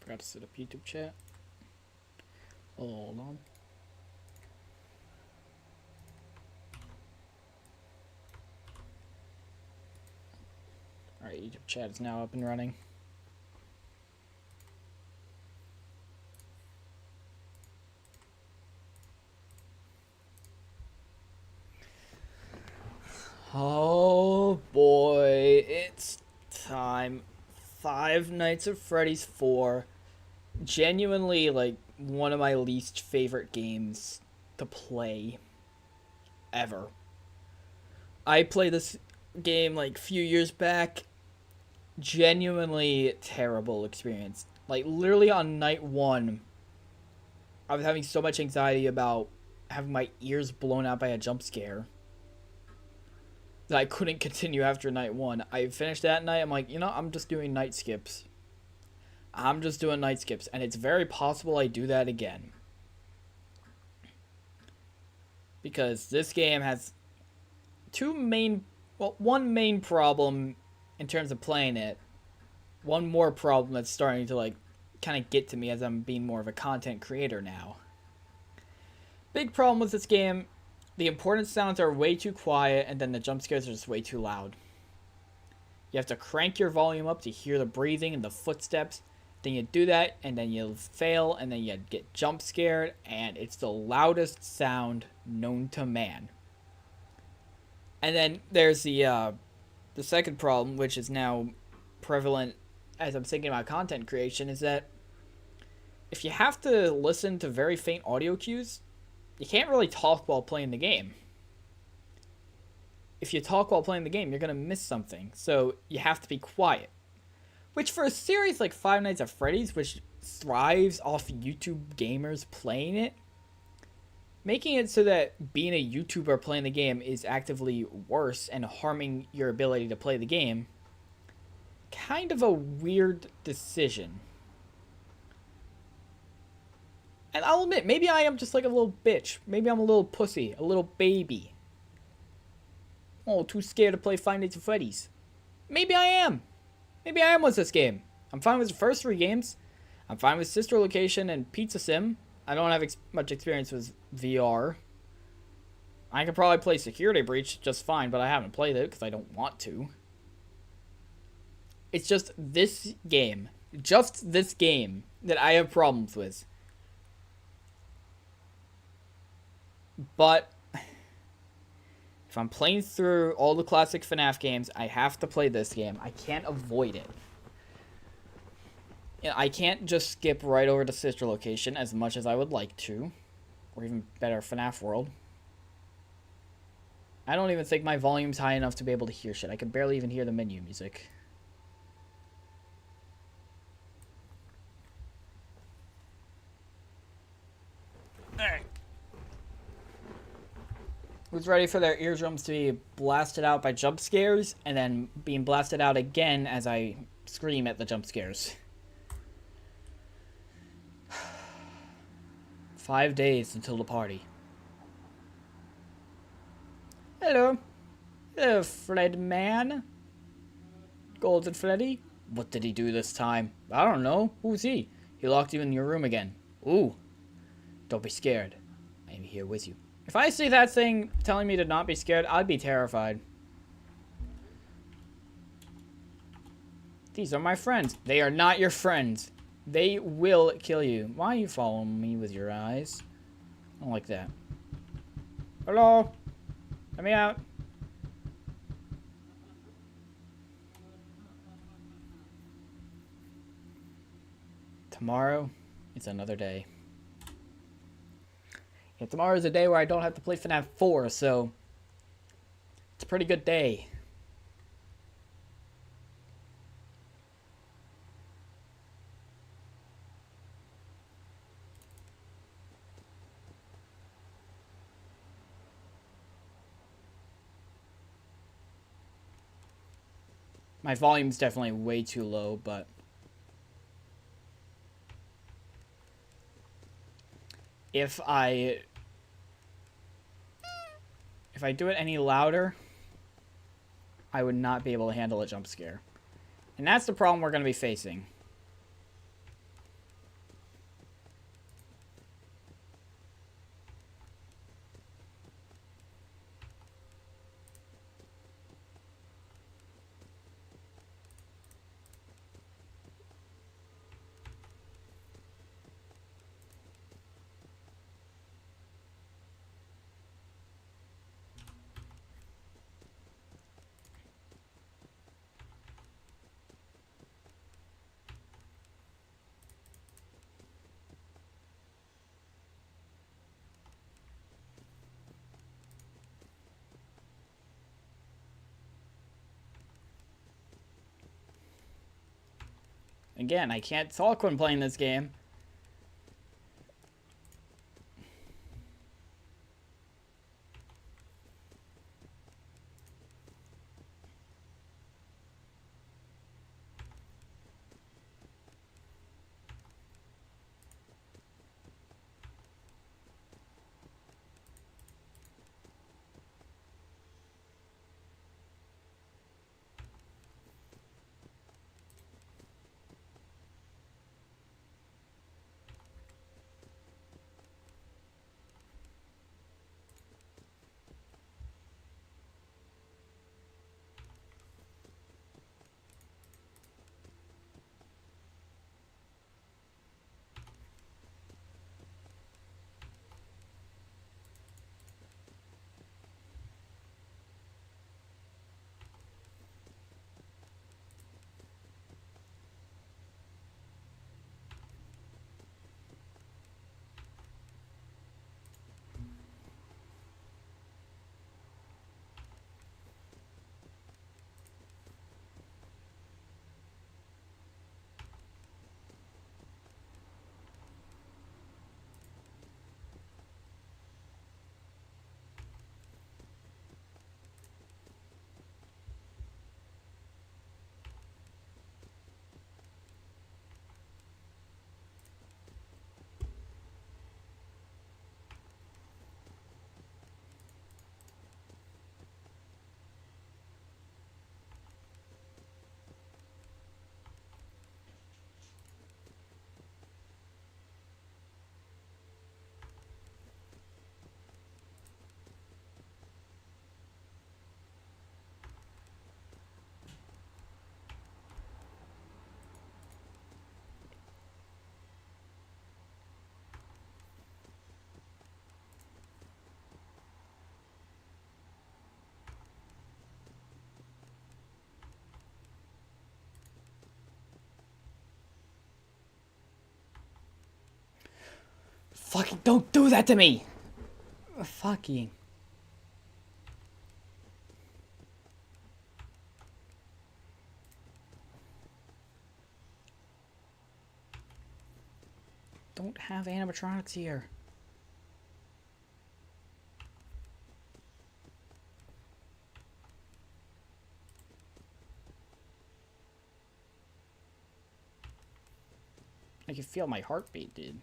Forgot to set up YouTube chat. Hold on. Alright, YouTube chat is now up and running. Oh boy, it's time. Five Nights at Freddy's 4. Genuinely, like, one of my least favorite games to play ever. I played this game like a few years back. Genuinely terrible experience. Like, literally on night one, I was having so much anxiety about having my ears blown out by a jump scare that I couldn't continue after night one. I finished that night. I'm like, you know, I'm just doing night skips. And it's very possible I do that again. Because this game has one main problem in terms of playing it. One more problem that's starting to, like, kind of get to me as I'm being more of a content creator now. Big problem with this game, the important sounds are way too quiet, and then the jump scares are just way too loud. You have to crank your volume up to hear the breathing and the footsteps. Then you do that, and then you fail, and then you get jump scared, and it's the loudest sound known to man. And then there's the second problem, which is now prevalent as I'm thinking about content creation, is that if you have to listen to very faint audio cues, you can't really talk while playing the game. If you talk while playing the game, you're going to miss something. So you have to be quiet. Which for a series like Five Nights at Freddy's, which thrives off YouTube gamers playing it, making it so that being a YouTuber playing the game is actively worse and harming your ability to play the game, kind of a weird decision. And I'll admit, maybe I am just like a little bitch. Maybe I'm a little pussy, a little baby. Oh, too scared to play Five Nights at Freddy's. Maybe I am. Maybe I am with this game. I'm fine with the first three games. I'm fine with Sister Location and Pizza Sim. I don't have much experience with VR. I could probably play Security Breach just fine, but I haven't played it because I don't want to. It's just this game that I have problems with. But if I'm playing through all the classic FNaF games, I have to play this game. I can't avoid it. You know, I can't just skip right over to Sister Location as much as I would like to. Or even better, FNaF World. I don't even think my volume's high enough to be able to hear shit. I can barely even hear the menu music. Who's ready for their eardrums to be blasted out by jump scares and then being blasted out again as I scream at the jump scares? 5 days until the party. Hello. Hello, Fred man. Golden Freddy. What did he do this time? I don't know. Who's he? He locked you in your room again. Ooh. Don't be scared. I am here with you. If I see that thing telling me to not be scared, I'd be terrified. These are my friends. They are not your friends. They will kill you. Why are you following me with your eyes? I don't like that. Hello? Let me out. Tomorrow, it's another day. Yeah, tomorrow is a day where I don't have to play FNaF 4, so it's a pretty good day. My volume's definitely way too low, but if I do it any louder, I would not be able to handle a jump scare. And that's the problem we're going to be facing. Again, I can't talk when playing this game. Fucking don't do that to me! Fucking. Don't have animatronics here. I can feel my heartbeat, dude.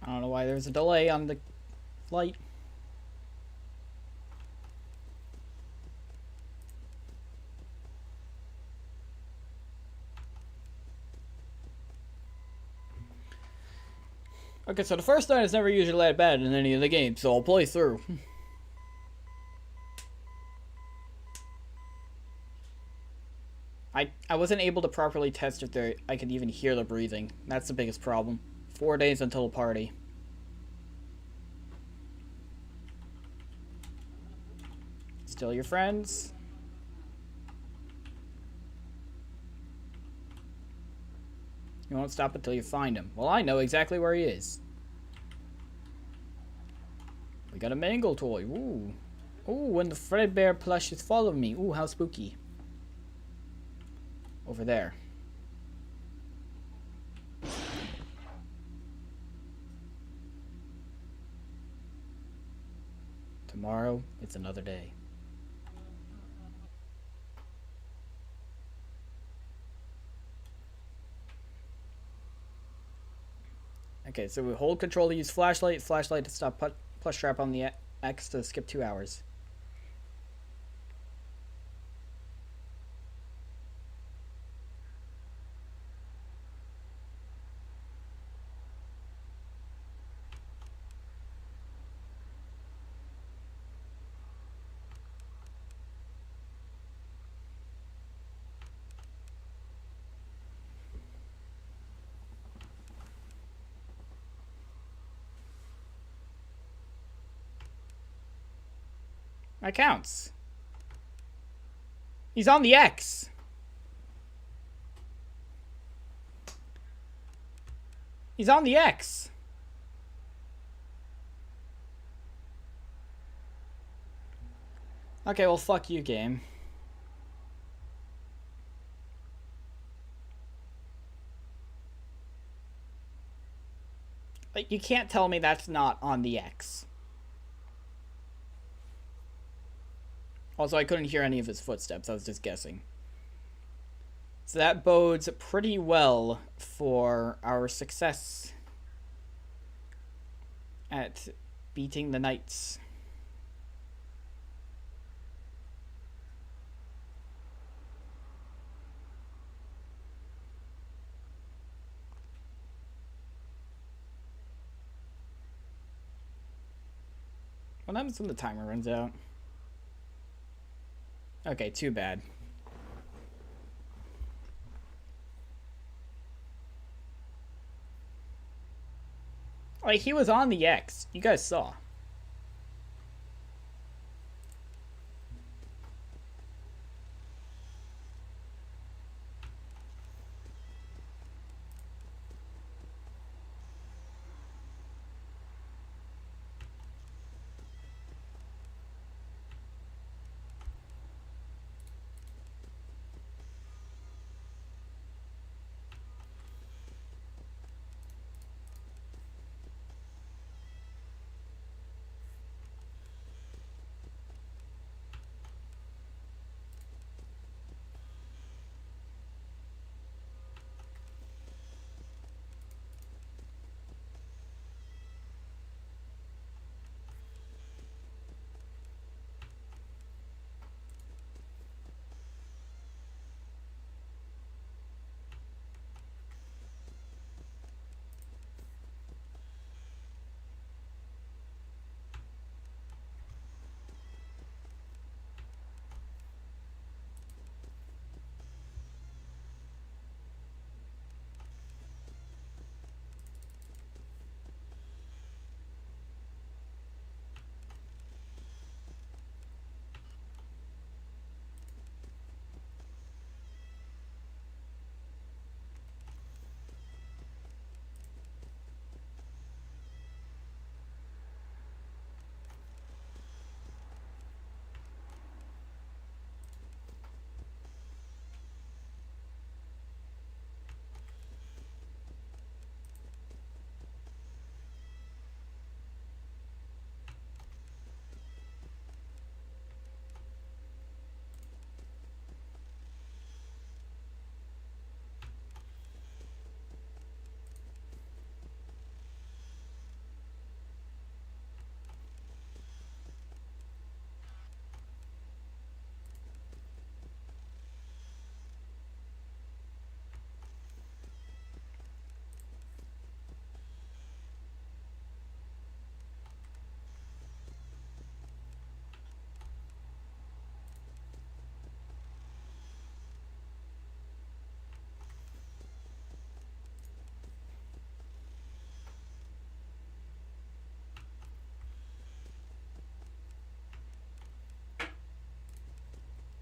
I don't know why there's a delay on the flight. Okay, so the first night is never usually that bad in any of the games, so I'll play through. I I wasn't able to properly test if I could even hear the breathing. That's the biggest problem. 4 days until the party. Still your friends? You won't stop until you find him. Well, I know exactly where he is. We got a mangle toy. Ooh. Ooh, when the Fredbear plush is following me. Ooh, how spooky. Over there. Tomorrow, it's another day. Okay, so we hold control to use flashlight to stop plush trap on the X to skip 2 hours. That counts. He's on the X. He's on the X. Okay, well, fuck you, game. Like, you can't tell me that's not on the X. Also, I couldn't hear any of his footsteps. I was just guessing. So that bodes pretty well for our success at beating the knights. What happens when the timer runs out? Okay, too bad. Like, he was on the X. You guys saw.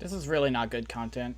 This is really not good content.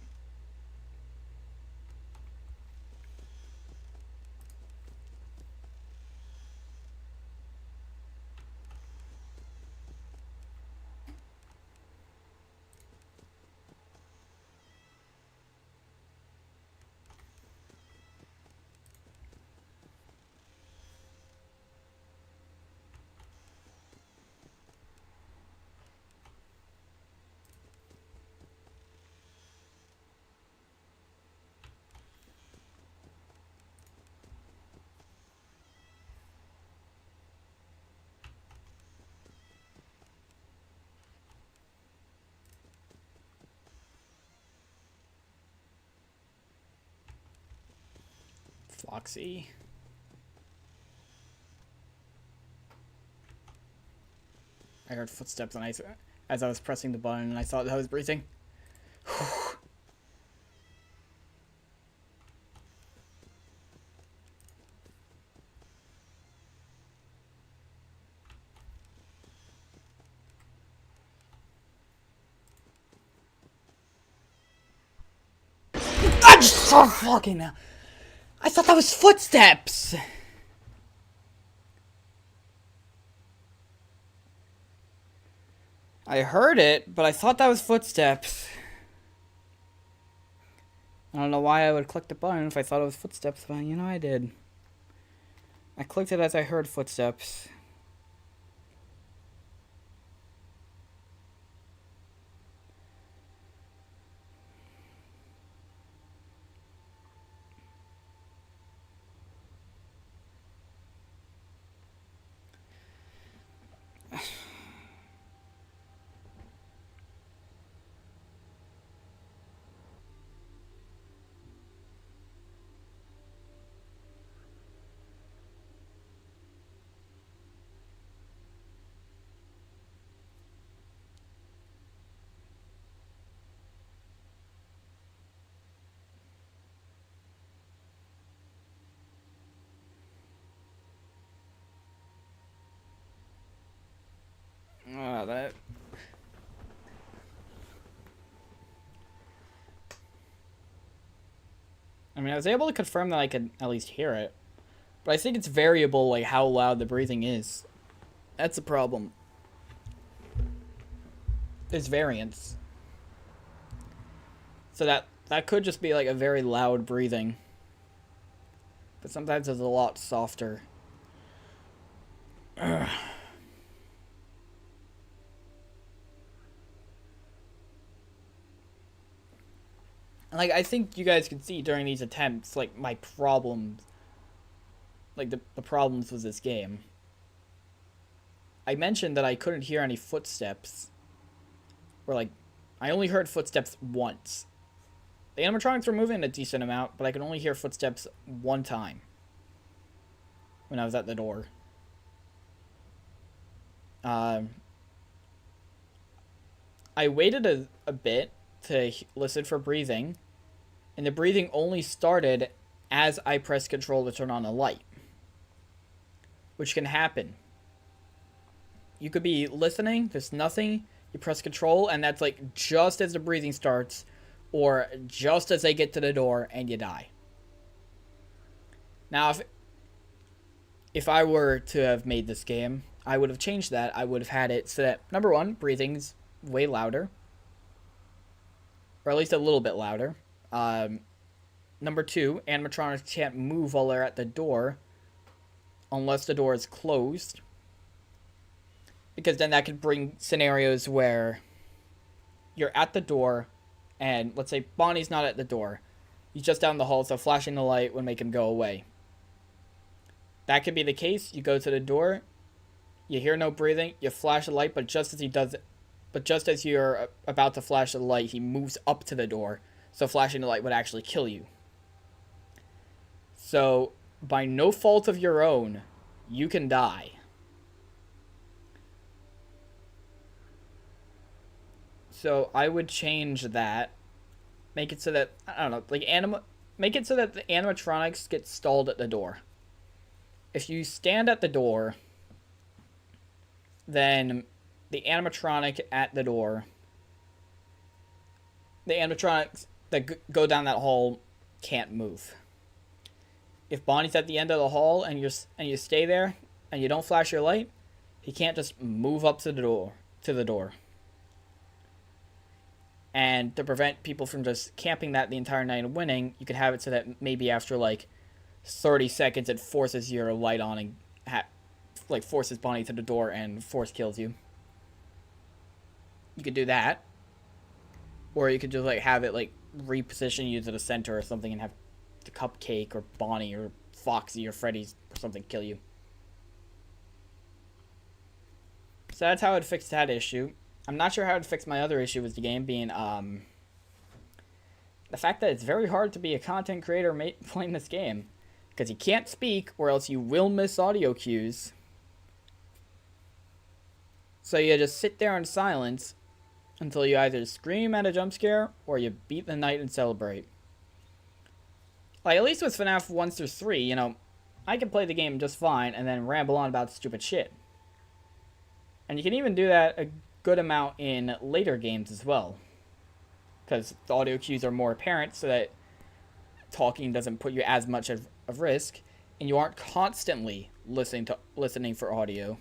Floxy. I heard footsteps and as I was pressing the button and I thought that I was breathing. I'm so fucking now. I thought that was footsteps. I heard it, but I thought that was footsteps. I don't know why I would click the button if I thought it was footsteps, but you know I did. I clicked it as I heard footsteps. That. I mean, I was able to confirm that I could at least hear it. But I think it's variable, like, how loud the breathing is. That's the problem. There's variance. So that could just be, like, a very loud breathing. But sometimes it's a lot softer. Ugh. Like, I think you guys can see during these attempts, like, my problems. Like, the problems with this game. I mentioned that I couldn't hear any footsteps. Or, like, I only heard footsteps once. The animatronics were moving a decent amount, but I could only hear footsteps one time. When I was at the door. I waited a bit to listen for breathing, and the breathing only started as I pressed control to turn on the light, which can happen. You could be listening, there's nothing, you press control, and that's like just as the breathing starts, or just as they get to the door, and you die. Now, if I were to have made this game, I would have changed that. I would have had it so that, number one, breathing's way louder. Or at least a little bit louder. Number two, animatronics can't move while they're at the door unless the door is closed. Because then that could bring scenarios where you're at the door and let's say Bonnie's not at the door. He's just down the hall, so flashing the light would make him go away. That could be the case. You go to the door, you hear no breathing, you flash the light, but just as you're about to flash the light, he moves up to the door. So flashing the light would actually kill you. So, by no fault of your own, you can die. So, I would change that. Make it so that, I don't know, like make it so that the animatronics get stalled at the door. If you stand at the door, then the animatronic at the door, the animatronics that go down that hall can't move. If Bonnie's at the end of the hall and you stay there and you don't flash your light, he can't just move up to the door. And to prevent people from just camping that the entire night and winning, you could have it so that maybe after like 30 seconds it forces your light on and forces Bonnie to the door and force kills you. You could do that. Or you could just like have it like reposition you to the center or something and have the Cupcake or Bonnie or Foxy or Freddy or something kill you. So that's how I'd fix that issue. I'm not sure how I'd fix my other issue with the game being the fact that it's very hard to be a content creator playing this game. Because you can't speak or else you will miss audio cues. So you just sit there in silence until you either scream at a jump scare or you beat the night and celebrate. Like, at least with FNaF 1 through 3, you know, I can play the game just fine and then ramble on about stupid shit. And you can even do that a good amount in later games as well. Because the audio cues are more apparent so that talking doesn't put you as much of risk. And you aren't constantly listening for audio.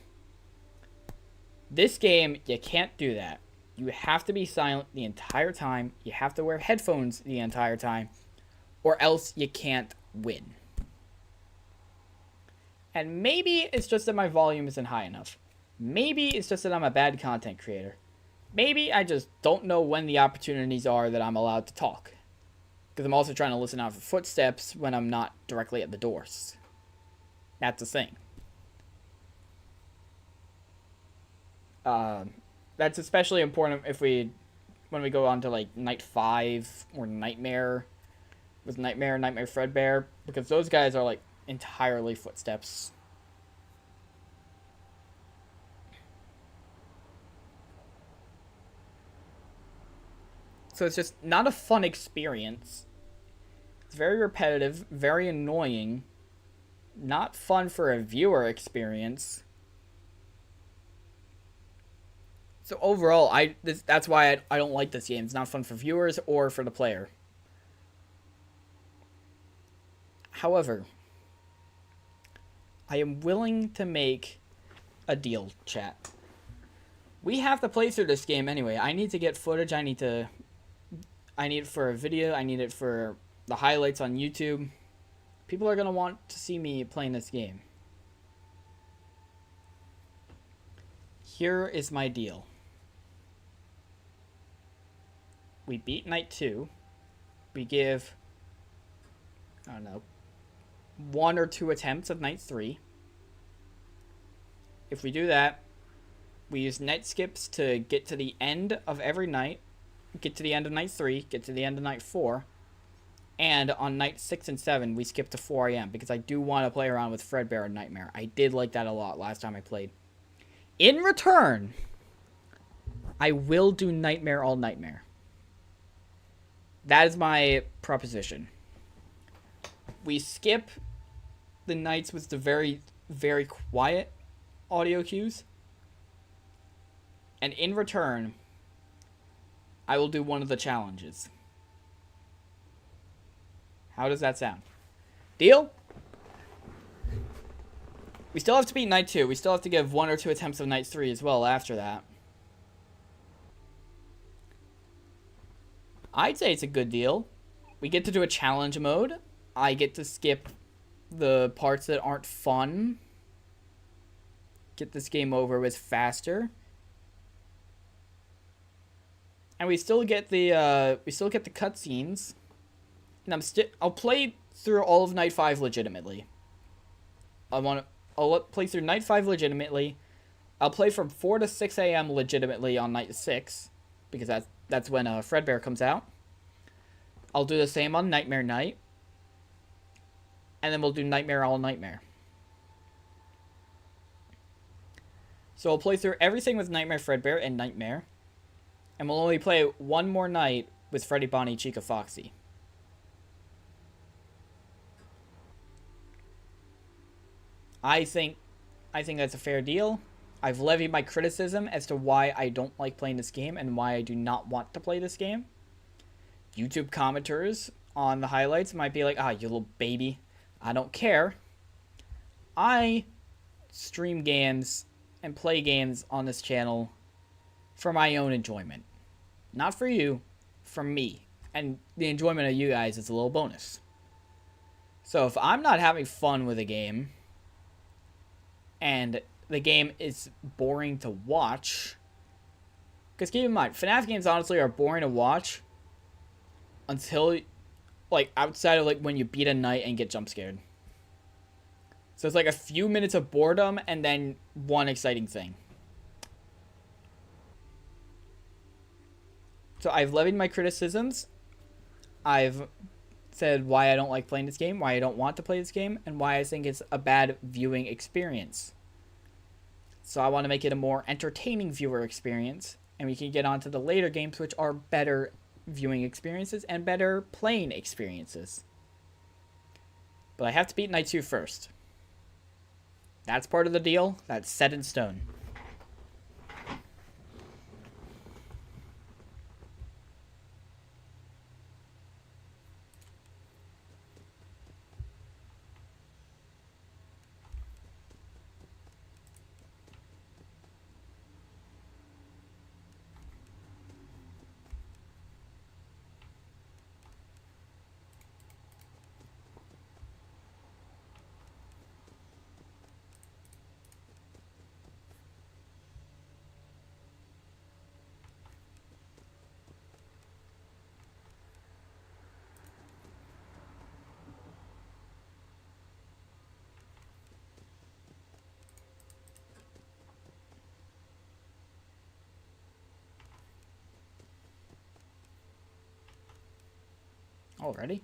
This game, you can't do that. You have to be silent the entire time. You have to wear headphones the entire time. Or else you can't win. And maybe it's just that my volume isn't high enough. Maybe it's just that I'm a bad content creator. Maybe I just don't know when the opportunities are that I'm allowed to talk. Because I'm also trying to listen out for footsteps when I'm not directly at the doors. That's the thing. That's especially important when we go on to like Night 5 or Nightmare. With Nightmare Fredbear, because those guys are like entirely footsteps. So it's just not a fun experience. It's very repetitive, very annoying, not fun for a viewer experience. So overall, that's why I don't like this game. It's not fun for viewers or for the player. However, I am willing to make a deal, chat. We have to play through this game anyway. I need to get footage. I need it for a video. I need it for the highlights on YouTube. People are going to want to see me playing this game. Here is my deal. We beat Night 2. We give, I don't know, 1 or 2 attempts of Night 3. If we do that, we use night skips to get to the end of every night, get to the end of Night 3, get to the end of Night 4, and on Night 6 and 7, we skip to 4 a.m. because I do want to play around with Fredbear and Nightmare. I did like that a lot last time I played. In return, I will do Nightmare all Nightmare. That is my proposition. We skip the nights with the very, very quiet audio cues. And in return, I will do one of the challenges. How does that sound? Deal? We still have to beat Night 2. We still have to give 1 or 2 attempts of Night 3 as well after that. I'd say it's a good deal. We get to do a challenge mode. I get to skip the parts that aren't fun. Get this game over with faster. And we still get the cutscenes. And I'll play through all of Night 5 legitimately. I'll play through Night 5 legitimately. I'll play from 4 to 6 a.m. legitimately on Night 6. Because that's when Fredbear comes out. I'll do the same on Nightmare Night. And then we'll do Nightmare all Nightmare. So I'll play through everything with Nightmare Fredbear and Nightmare. And we'll only play one more night with Freddy, Bonnie, Chica, Foxy. I think that's a fair deal. I've levied my criticism as to why I don't like playing this game and why I do not want to play this game. YouTube commenters on the highlights might be like, ah, you little baby. I don't care. I stream games and play games on this channel for my own enjoyment. Not for you, for me. And the enjoyment of you guys is a little bonus. So if I'm not having fun with a game, and the game is boring to watch, because keep in mind, FNaF games honestly are boring to watch until, like, outside of, like, when you beat a knight and get jump scared. So it's like a few minutes of boredom and then one exciting thing. So I've levied my criticisms. I've said why I don't like playing this game, why I don't want to play this game, and why I think it's a bad viewing experience. So I want to make it a more entertaining viewer experience, and we can get on to the later games which are better viewing experiences and better playing experiences. But I have to beat Night 2 first. That's part of the deal. That's set in stone. Already?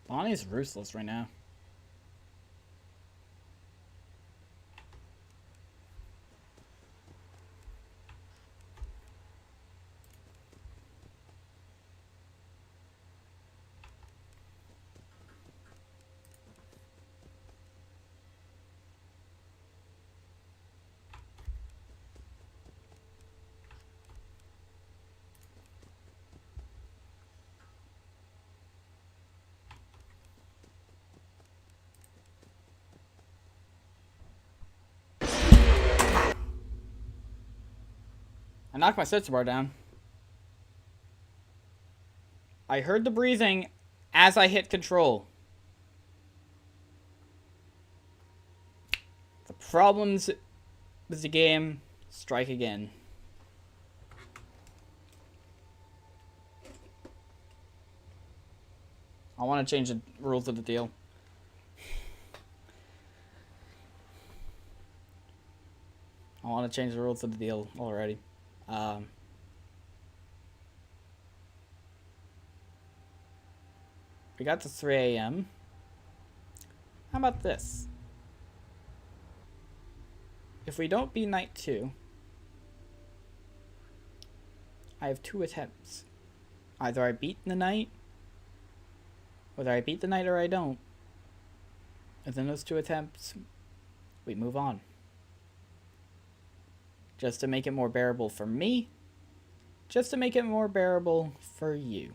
Bonnie's ruthless right now. I knocked my sensor bar down. I heard the breathing as I hit control. The problems with the game strike again. I want to change the rules of the deal. I want to change the rules of the deal already. We got to 3 a.m. How about this? If we don't beat night 2, I have 2 attempts. Either I beat the night, whether I beat the night or I don't. And then those 2 attempts, we move on. Just to make it more bearable for me, just to make it more bearable for you.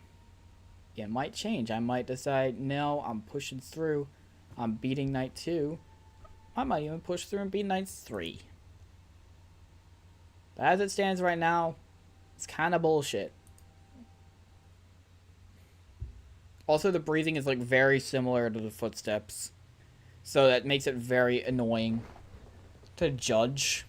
It might change. I might decide, no, I'm pushing through. I'm beating night 2. I might even push through and beat night 3. But as it stands right now, it's kind of bullshit. Also, the breathing is like very similar to the footsteps. So that makes it very annoying to judge.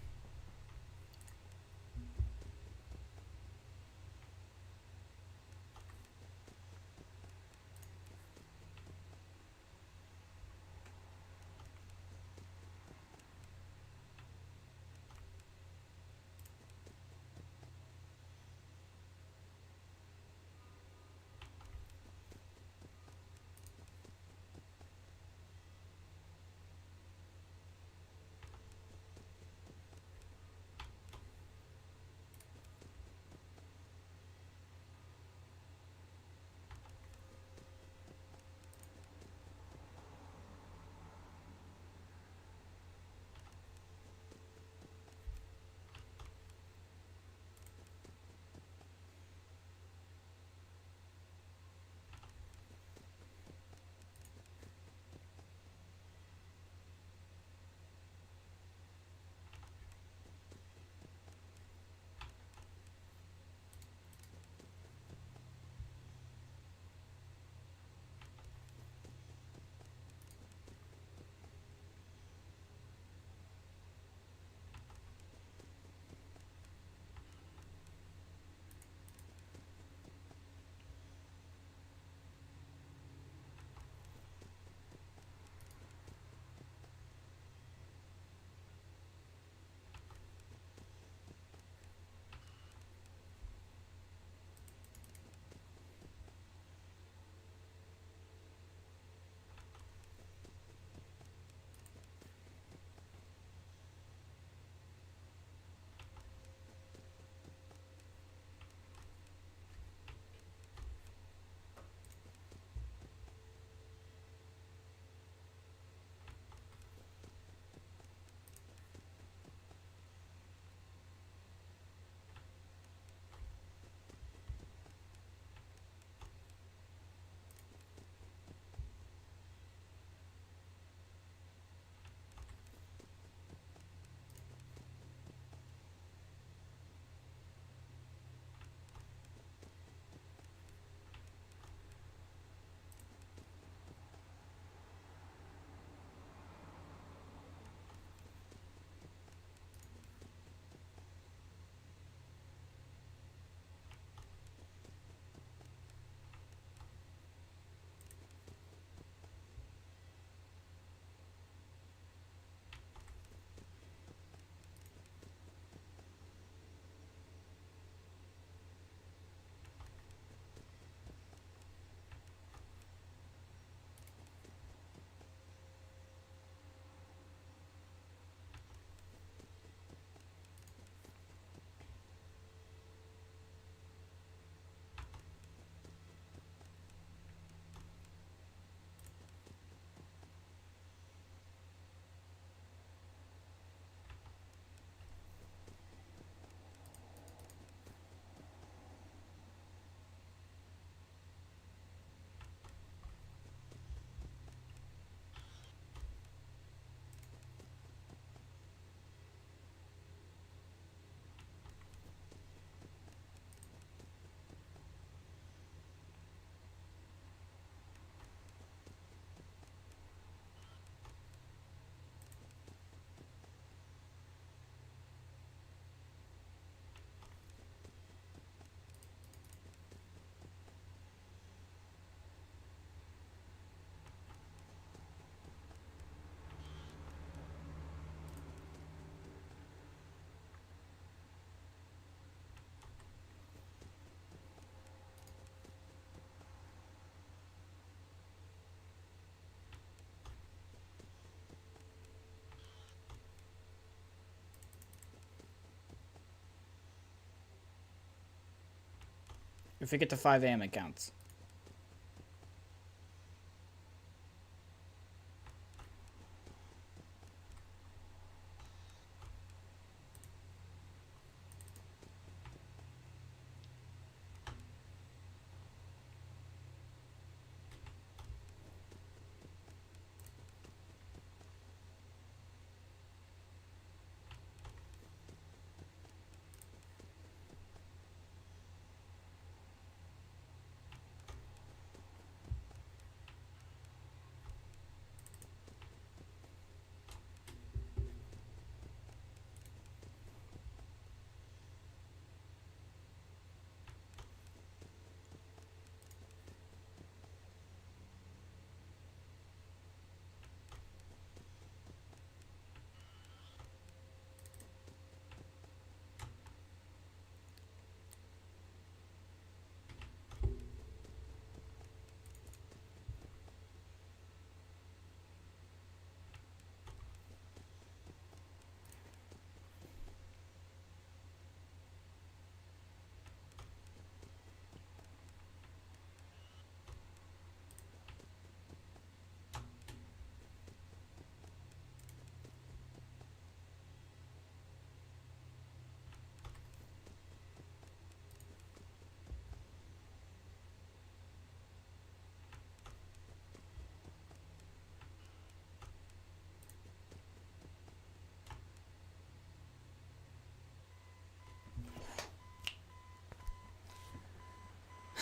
If we get to 5 a.m., it counts.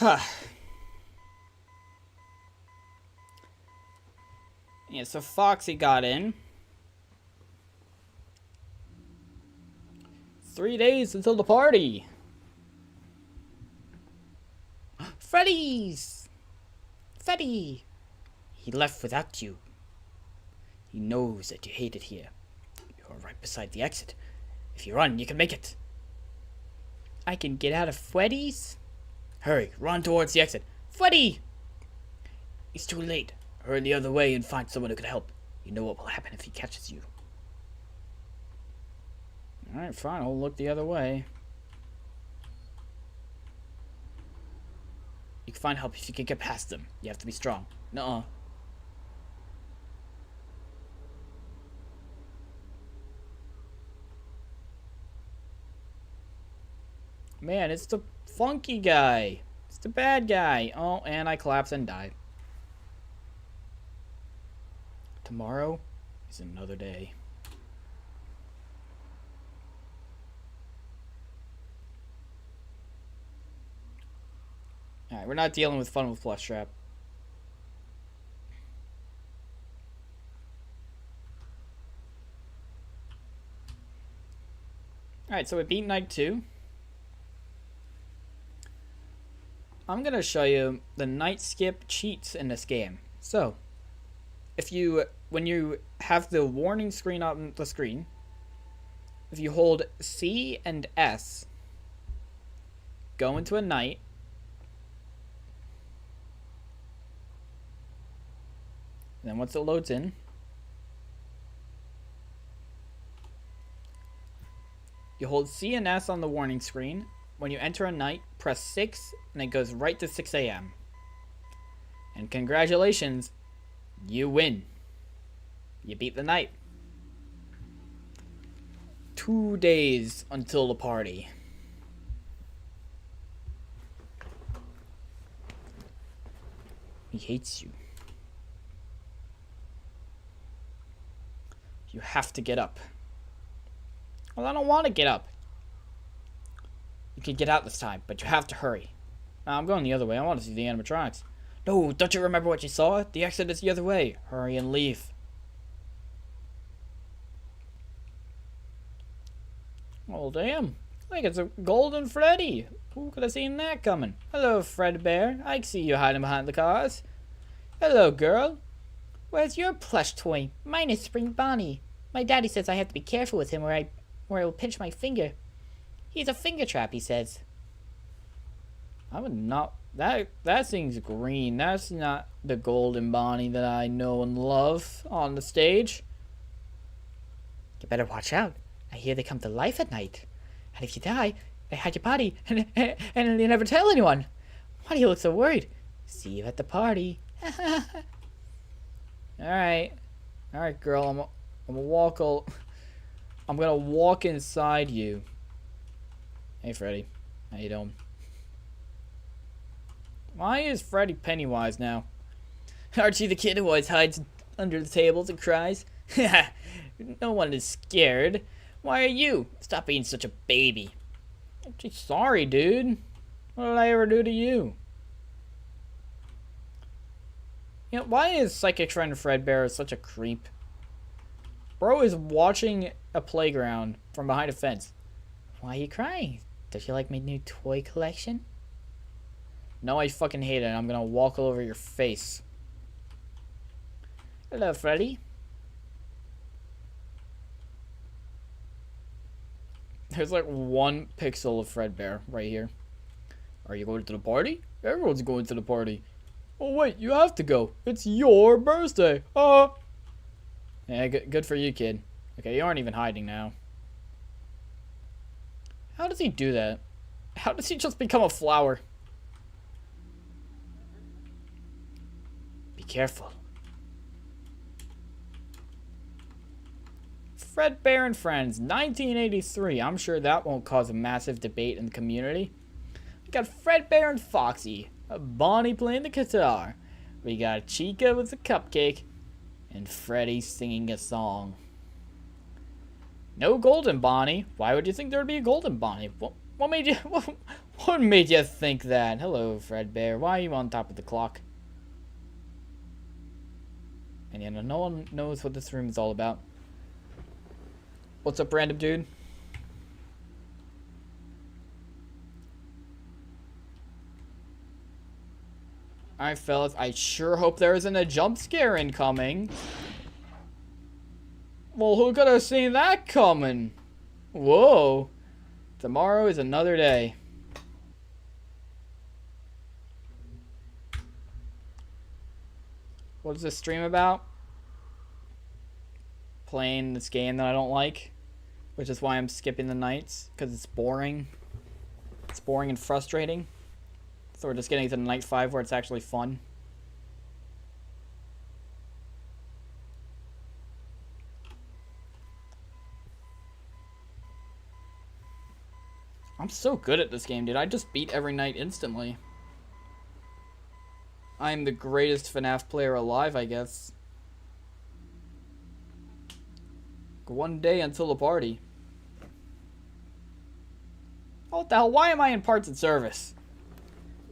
Huh. Yeah, so Foxy got in. 3 days until the party. Freddy's! Freddy! He left without you. He knows that you hate it here. You're right beside the exit. If you run, you can make it. I can get out of Freddy's? Hurry, run towards the exit. Freddy! It's too late. Hurry the other way and find someone who can help. You know what will happen if he catches you. Alright, fine. I'll look the other way. You can find help if you can get past them. You have to be strong. Nuh-uh. Man, it's the funky guy. It's the bad guy. Oh, and I collapse and die. Tomorrow is another day. Alright, we're not dealing with fun with Flush Trap. Alright, so we beat Night 2. I'm going to show you the night skip cheats in this game. So, when you have the warning screen on the screen, if you hold C and S, go into a night, and then once it loads in, you hold C and S on the warning screen. When you enter a night, press 6, and it goes right to 6 a.m. And congratulations, you win. You beat the night. 2 days until the party. He hates you. You have to get up. Well, I don't want to get up. You can get out this time, but you have to hurry. Now, I'm going the other way. I want to see the animatronics. No, don't you remember what you saw? The exit is the other way. Hurry and leave. Oh, damn. I think it's a golden Freddy. Who could have seen that coming? Hello, Fredbear. I see you hiding behind the cars. Hello, girl. Where's your plush toy? Mine is Spring Bonnie. My daddy says I have to be careful with him or I will pinch my finger. He's a finger trap, he says. I would not... That thing's green. That's not the golden Bonnie that I know and love on the stage. You better watch out. I hear they come to life at night. And if you die, they hide your body and you never tell anyone. Why do you look so worried? See you at the party. Alright. Alright, girl. I'm gonna walk inside you. Hey, Freddy. How you doing? Why is Freddy Pennywise now? Aren't you the kid who always hides under the tables and cries? No one is scared. Why are you? Stop being such a baby. Gee, sorry, dude. What did I ever do to you? You know, why is Psychic Friend Fredbear such a creep? Bro is watching a playground from behind a fence. Why are you crying? Don't you like my new toy collection? No, I fucking hate it. I'm gonna walk all over your face. Hello, Freddy. There's like 1 pixel of Fredbear right here. Are you going to the party? Everyone's going to the party. Oh wait, you have to go. It's your birthday. Yeah, good for you, kid. Okay, you aren't even hiding now. How does he do that? How does he just become a flower? Be careful. Fredbear and Friends, 1983. I'm sure that won't cause a massive debate in the community. We got Fredbear and Foxy, a Bonnie playing the guitar. We got Chica with the cupcake, and Freddy singing a song. No Golden Bonnie. Why would you think there would be a Golden Bonnie? What made you? What made you think that? Hello, Fredbear. Why are you on top of the clock? And you know, no one knows what this room is all about. What's up, random dude? Alright, fellas. I sure hope there isn't a jump scare incoming. Well, who could have seen that coming? Whoa. Tomorrow is another day. What is this stream about? Playing this game that I don't like. Which is why I'm skipping the nights. Because it's boring. It's boring and frustrating. So we're just getting to night 5 where it's actually fun. I'm so good at this game, dude. I just beat every night instantly. I'm the greatest FNaF player alive, I guess. 1 day until the party. Oh, what the hell? Why am I in parts and service?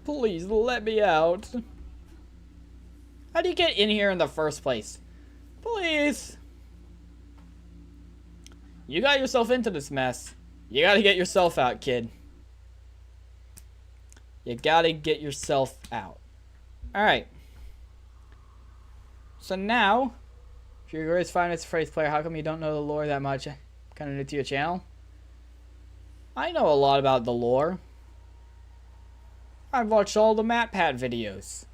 Please let me out. How do you get in here in the first place? Please. You got yourself into this mess. You gotta get yourself out, kid. You gotta get yourself out. Alright. So now, if you're a greatest Five Nights at Freddy's player, how come you don't know the lore that much? Kinda new to your channel? I know a lot about the lore. I've watched all the MatPat videos.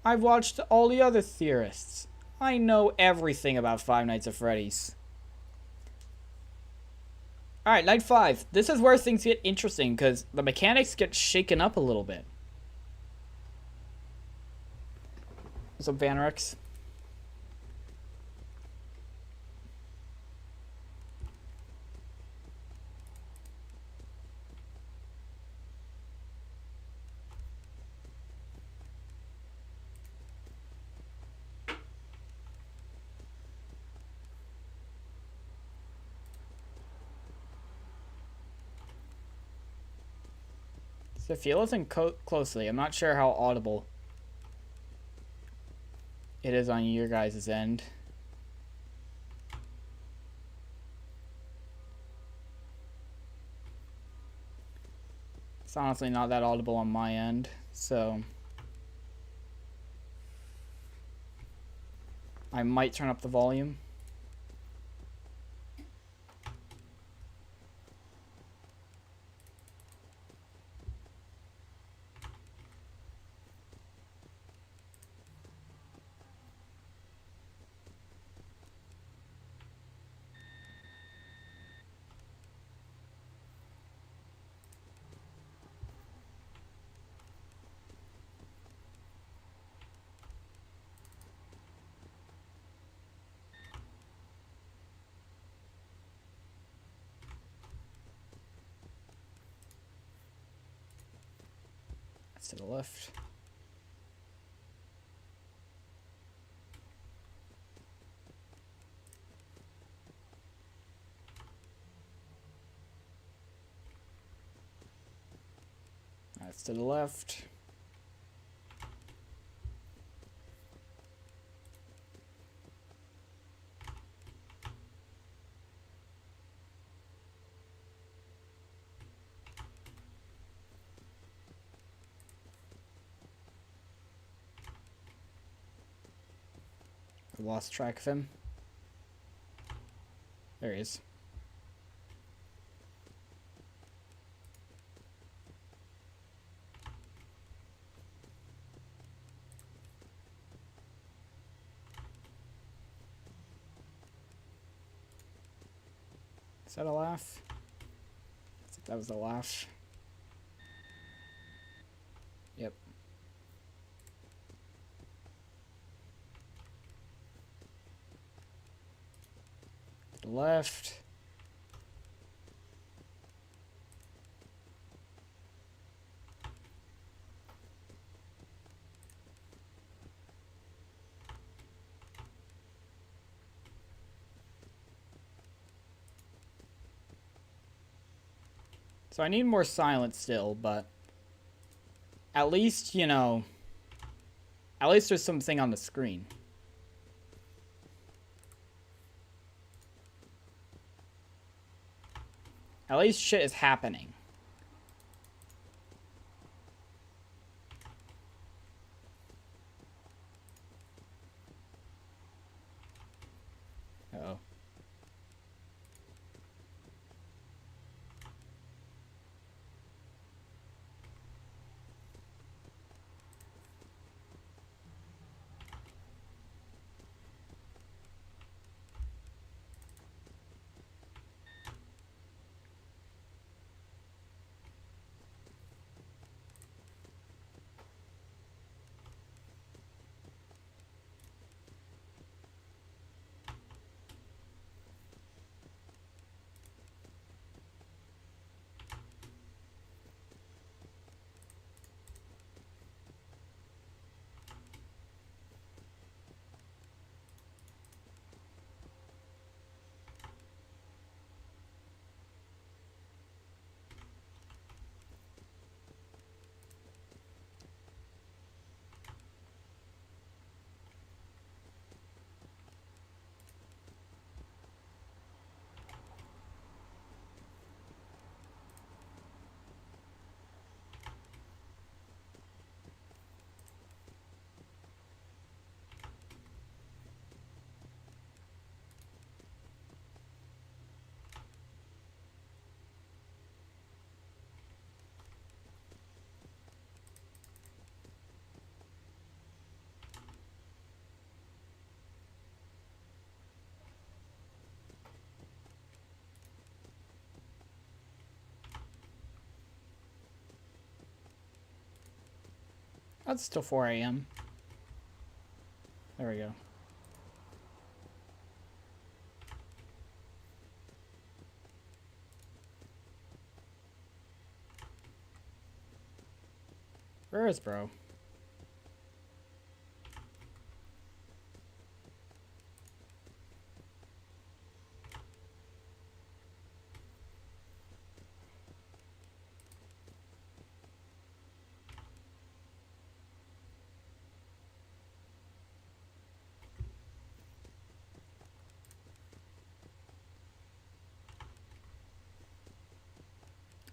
I've watched all the other theorists. I know everything about Five Nights at Freddy's. Alright, night 5. This is where things get interesting, because the mechanics get shaken up a little bit. What's up, Vanrex? So if you listen closely, I'm not sure how audible it is on your guys' end. It's honestly not that audible on my end, so I might turn up the volume. That's to the left. That's to the left. I lost track of him. There he is. Is that a laugh? That was a laugh. Yep. To the left. So I need more silence still, but at least, you know, at least there's something on the screen. At least shit is happening. Uh-oh. That's still 4 a.m. There we go. Where is bro?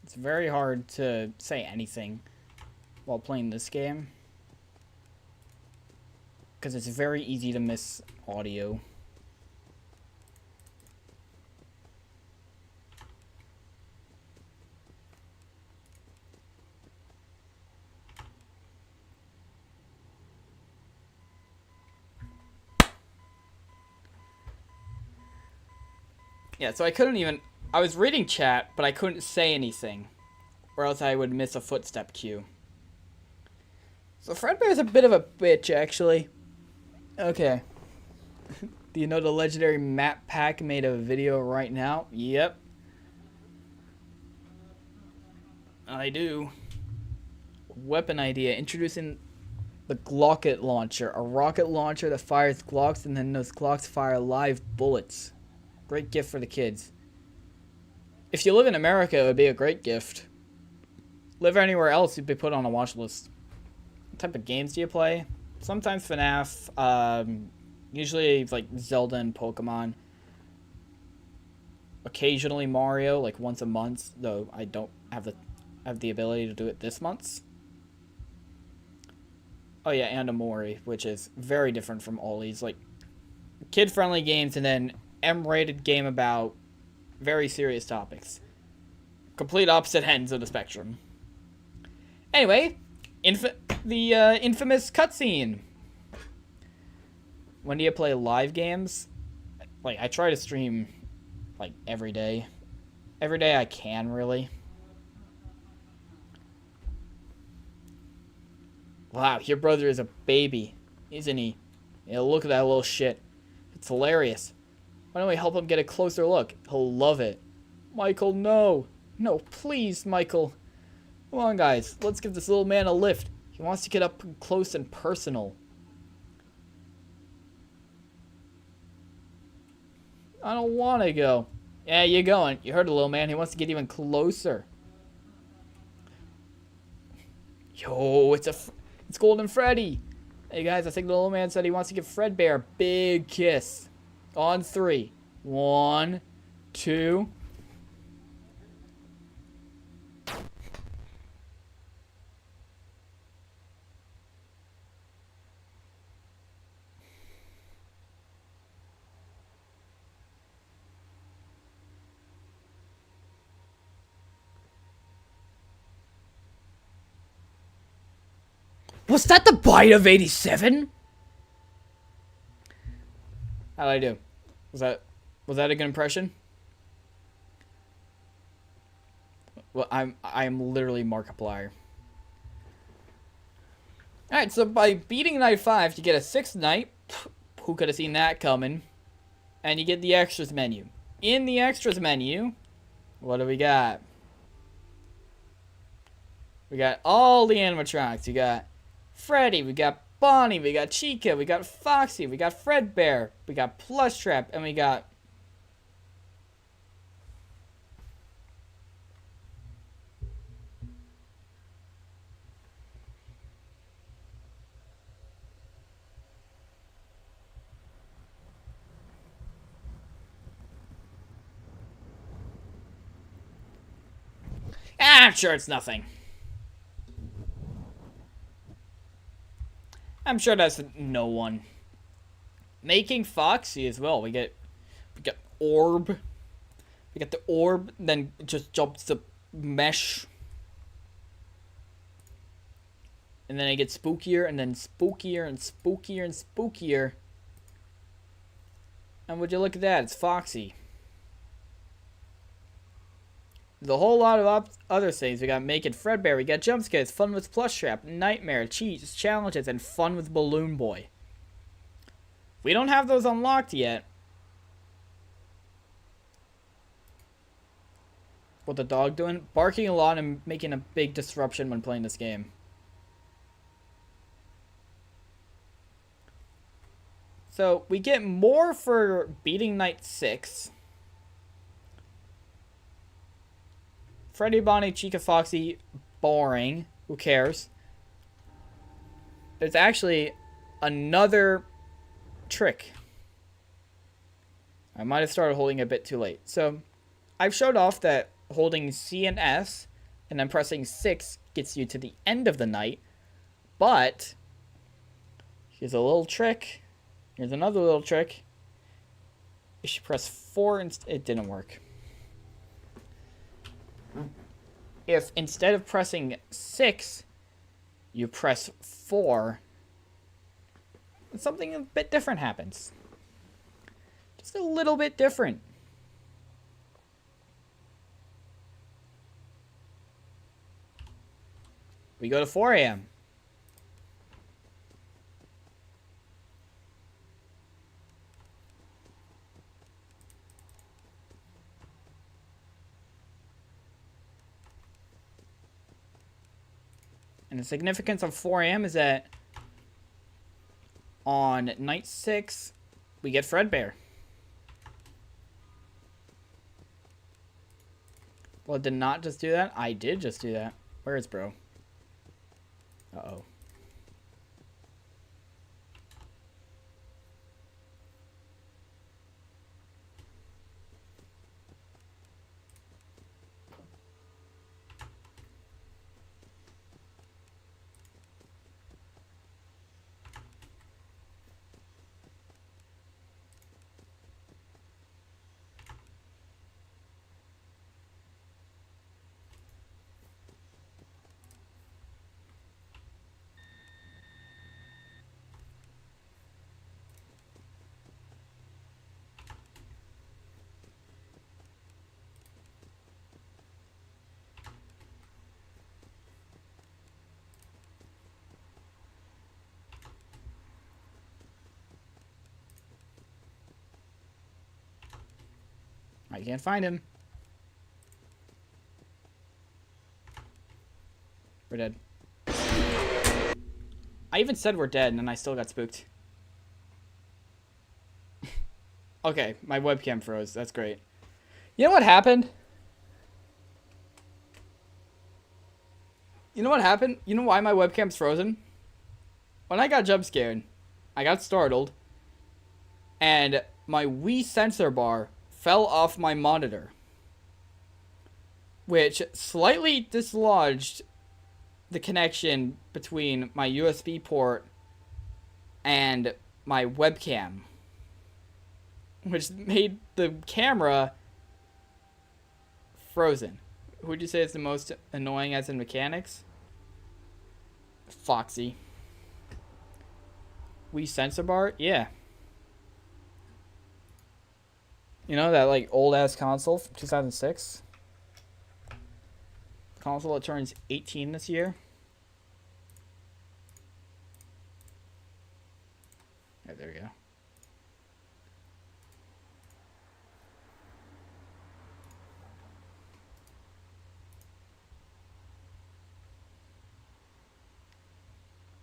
It's very hard to say anything while playing this game, because it's very easy to miss audio. Yeah, so I was reading chat, but I couldn't say anything, or else I would miss a footstep cue. So Fredbear's a bit of a bitch, actually. Okay. Do you know the legendary map pack made a video right now? Yep. I do. Weapon idea. Introducing the Glocket launcher. A rocket launcher that fires Glocks and then those Glocks fire live bullets. Great gift for the kids. If you live in America, it would be a great gift. Live anywhere else, you'd be put on a watch list. What type of games do you play? Sometimes FNaF. Usually like Zelda and Pokemon. Occasionally Mario, like once a month, though I don't have the ability to do it this month. Oh yeah, and Amori, which is very different from all these like kid-friendly games and then M-rated game about very serious topics. Complete opposite ends of the spectrum. Anyway, the infamous cutscene. When do you play live games? Like, I try to stream, like, every day. Every day I can, really. Wow, your brother is a baby, isn't he? Yeah, look at that little shit. It's hilarious. Why don't we help him get a closer look? He'll love it. Michael, no. No, please, Michael. Come on, guys. Let's give this little man a lift. He wants to get up close and personal. I don't want to go. Yeah, you're going. You heard the little man. He wants to get even closer. Yo, it's Golden Freddy. Hey, guys, I think the little man said he wants to give Fredbear a big kiss. On 3. 1, 2. Was that the bite of 87? How'd I do? Was that a good impression? Well, I'm literally Markiplier. Alright, so by beating night 5, you get a 6th night. Who could have seen that coming? And you get the extras menu. In the extras menu, what do we got? We got all the animatronics. You got Freddy, we got Bonnie, we got Chica, we got Foxy, we got Fredbear, we got Plush Trap, and we got... I'm sure it's nothing. I'm sure that's no one. Making Foxy as well. We get Orb. We get the Orb, then it just jumps the mesh. And then it gets spookier, and then spookier, and spookier, and spookier. And would you look at that? It's Foxy. There's a whole lot of other things. We got Making Fredbear, we got Jump Scares, Fun with Plush Trap, Nightmare, Cheats, Challenges, and Fun with Balloon Boy. We don't have those unlocked yet. What the dog doing? Barking a lot and making a big disruption when playing this game. So, we get more for beating night 6. Freddy, Bonnie, Chica, Foxy, boring. Who cares? There's actually another trick. I might have started holding a bit too late. So, I've showed off that holding C and S and then pressing 6 gets you to the end of the night. But, here's a little trick. Here's another little trick. If you press 4 and it didn't work. If instead of pressing 6, you press 4, something a bit different happens. Just a little bit different. We go to 4 a.m. And the significance of 4 a.m. is that on night 6, we get Fredbear. Well, it did not just do that. I did just do that. Where is bro? Uh-oh. I can't find him. We're dead. I even said we're dead, and then I still got spooked. Okay, my webcam froze. That's great. You know what happened? You know what happened? You know why my webcam's frozen? When I got jump scared, I got startled, and my Wii sensor bar fell off my monitor, which slightly dislodged the connection between my USB port and my webcam, which made the camera frozen. Who would you say is the most annoying as in mechanics? Foxy. Wii sensor bar? Yeah. You know, that like old ass console from 2006? Console that turns 18 this year. Yeah, there we go.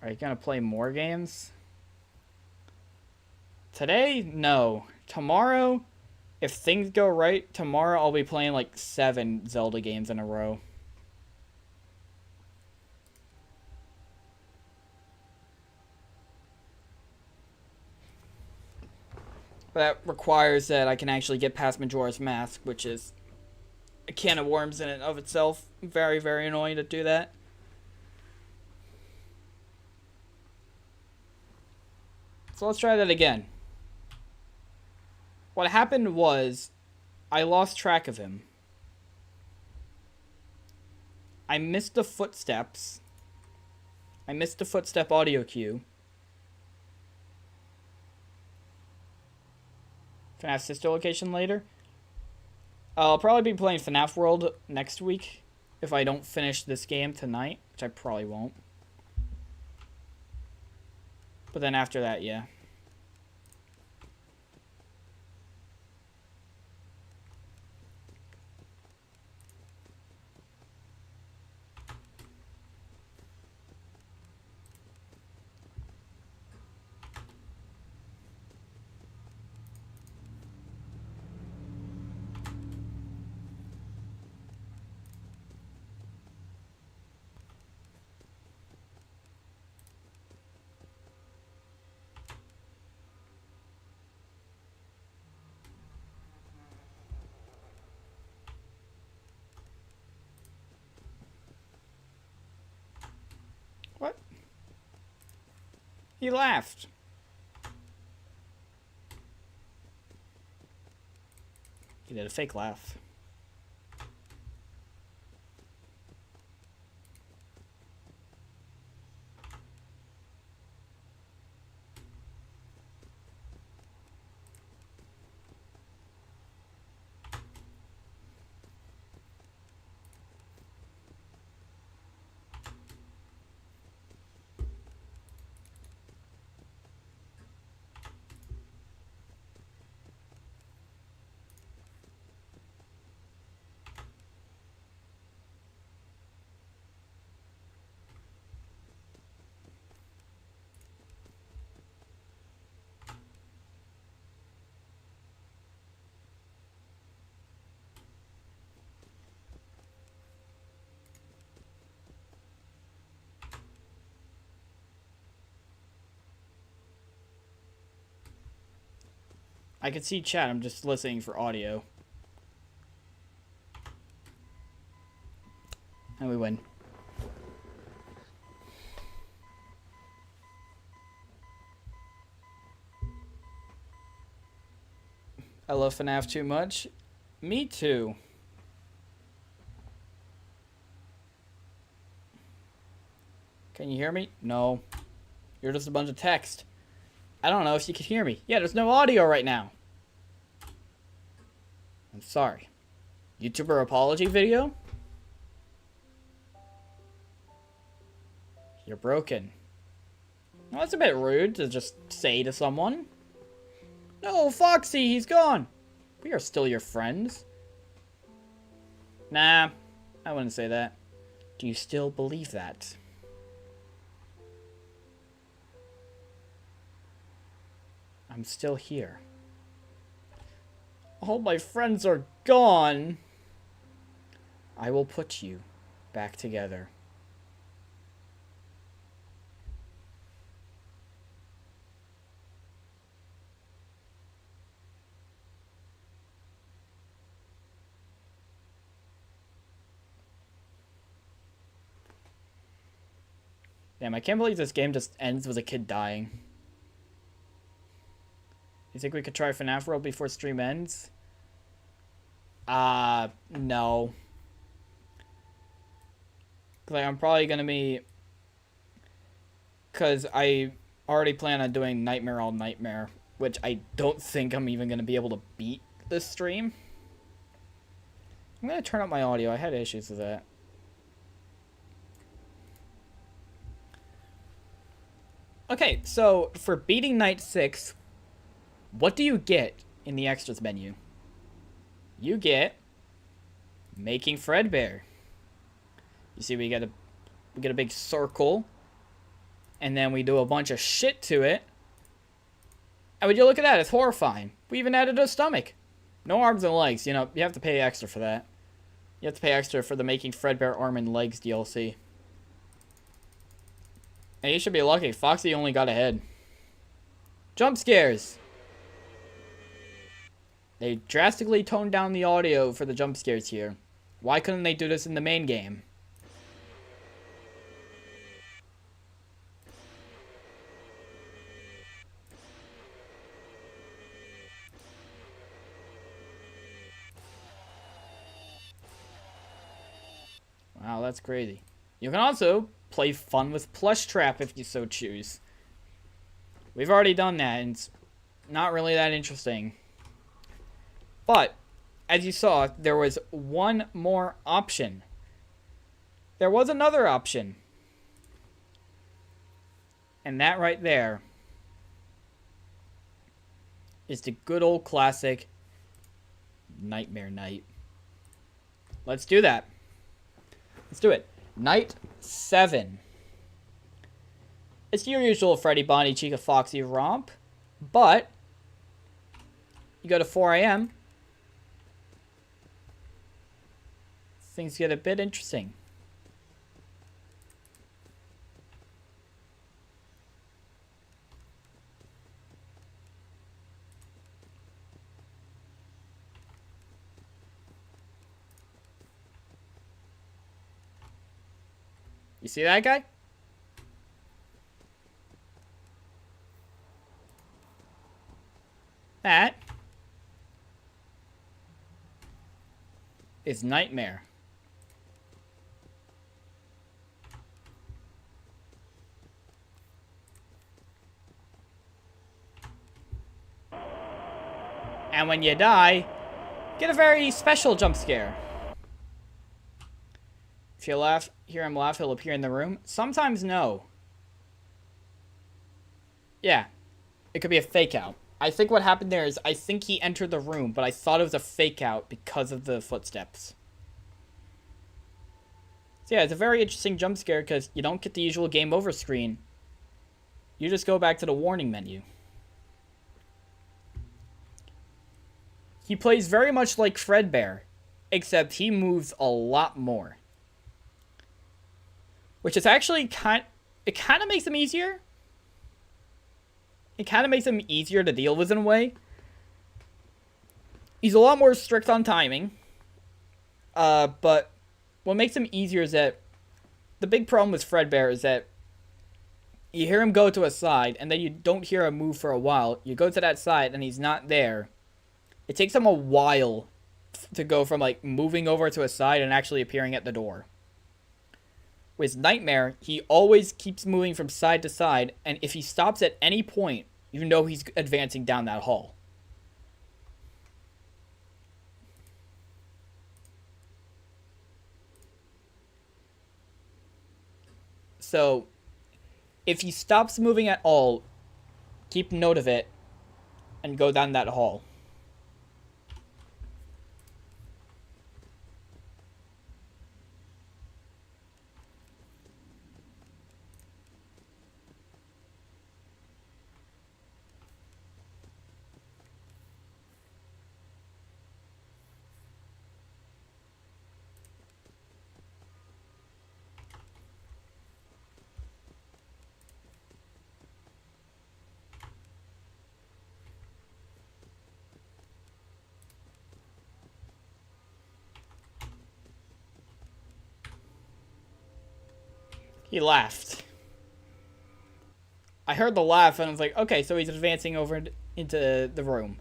Are you gonna play more games? Today, no. Tomorrow, if things go right, tomorrow I'll be playing like 7 Zelda games in a row. That requires that I can actually get past Majora's Mask, which is a can of worms in and of itself. Very, very annoying to do that. So let's try that again. What happened was, I lost track of him. I missed the footsteps. I missed the footstep audio cue. FNaF sister location later. I'll probably be playing FNaF World next week if I don't finish this game tonight, which I probably won't. But then after that, yeah. What? He laughed. He did a fake laugh. I can see chat, I'm just listening for audio. And we win. I love FNaF too much. Me too. Can you hear me? No. You're just a bunch of text. I don't know if you can hear me. Yeah, there's no audio right now. I'm sorry. YouTuber apology video? You're broken. Well, that's a bit rude to just say to someone. No, Foxy, he's gone. We are still your friends. Nah, I wouldn't say that. Do you still believe that? I'm still here. All my friends are gone. I will put you back together. Damn, I can't believe this game just ends with a kid dying. You think we could try FNaF World before stream ends? No. Like, I'm probably gonna be... Because I already plan on doing Nightmare All Nightmare, which I don't think I'm even gonna be able to beat this stream. I'm gonna turn up my audio. I had issues with that. Okay, so for beating Night 6, what do you get in the extras menu? You get making Fredbear. You see, we get a big circle, and then we do a bunch of shit to it. And would you look at that? It's horrifying. We even added a stomach. No arms and legs. You know, you have to pay extra for that. You have to pay extra for the Making Fredbear Arm and Legs DLC. And you should be lucky. Foxy only got ahead. Jump scares. They drastically toned down the audio for the jump scares here. Why couldn't they do this in the main game? Wow, that's crazy. You can also play fun with Plush Trap if you so choose. We've already done that, and it's not really that interesting. But, as you saw, there was one more option. There was another option. And that right there is the good old classic Nightmare Night. Let's do that. Let's do it. Night 7. It's your usual Freddy, Bonnie, Chica, Foxy romp, but you go to 4 a.m. Things get a bit interesting. You see that guy? That is Nightmare. And when you die, get a very special jump scare. If you laugh, hear him laugh, he'll appear in the room. Sometimes no. Yeah, it could be a fake out. I think what happened there is I think he entered the room, but I thought it was a fake out because of the footsteps. So yeah, it's a very interesting jump scare because you don't get the usual game over screen. You just go back to the warning menu. He plays very much like Fredbear, except he moves a lot more. Which is actually it kind of makes him easier. It kind of makes him easier to deal with in a way. He's a lot more strict on timing. But what makes him easier is that the big problem with Fredbear is that you hear him go to a side, and then you don't hear him move for a while. You go to that side, and he's not there. It takes him a while to go from, like, moving over to a side and actually appearing at the door. With Nightmare, he always keeps moving from side to side, and if he stops at any point, you know he's advancing down that hall. So, if he stops moving at all, keep note of it, and go down that hall. He laughed. I heard the laugh and I was like, okay, so he's advancing over into the room.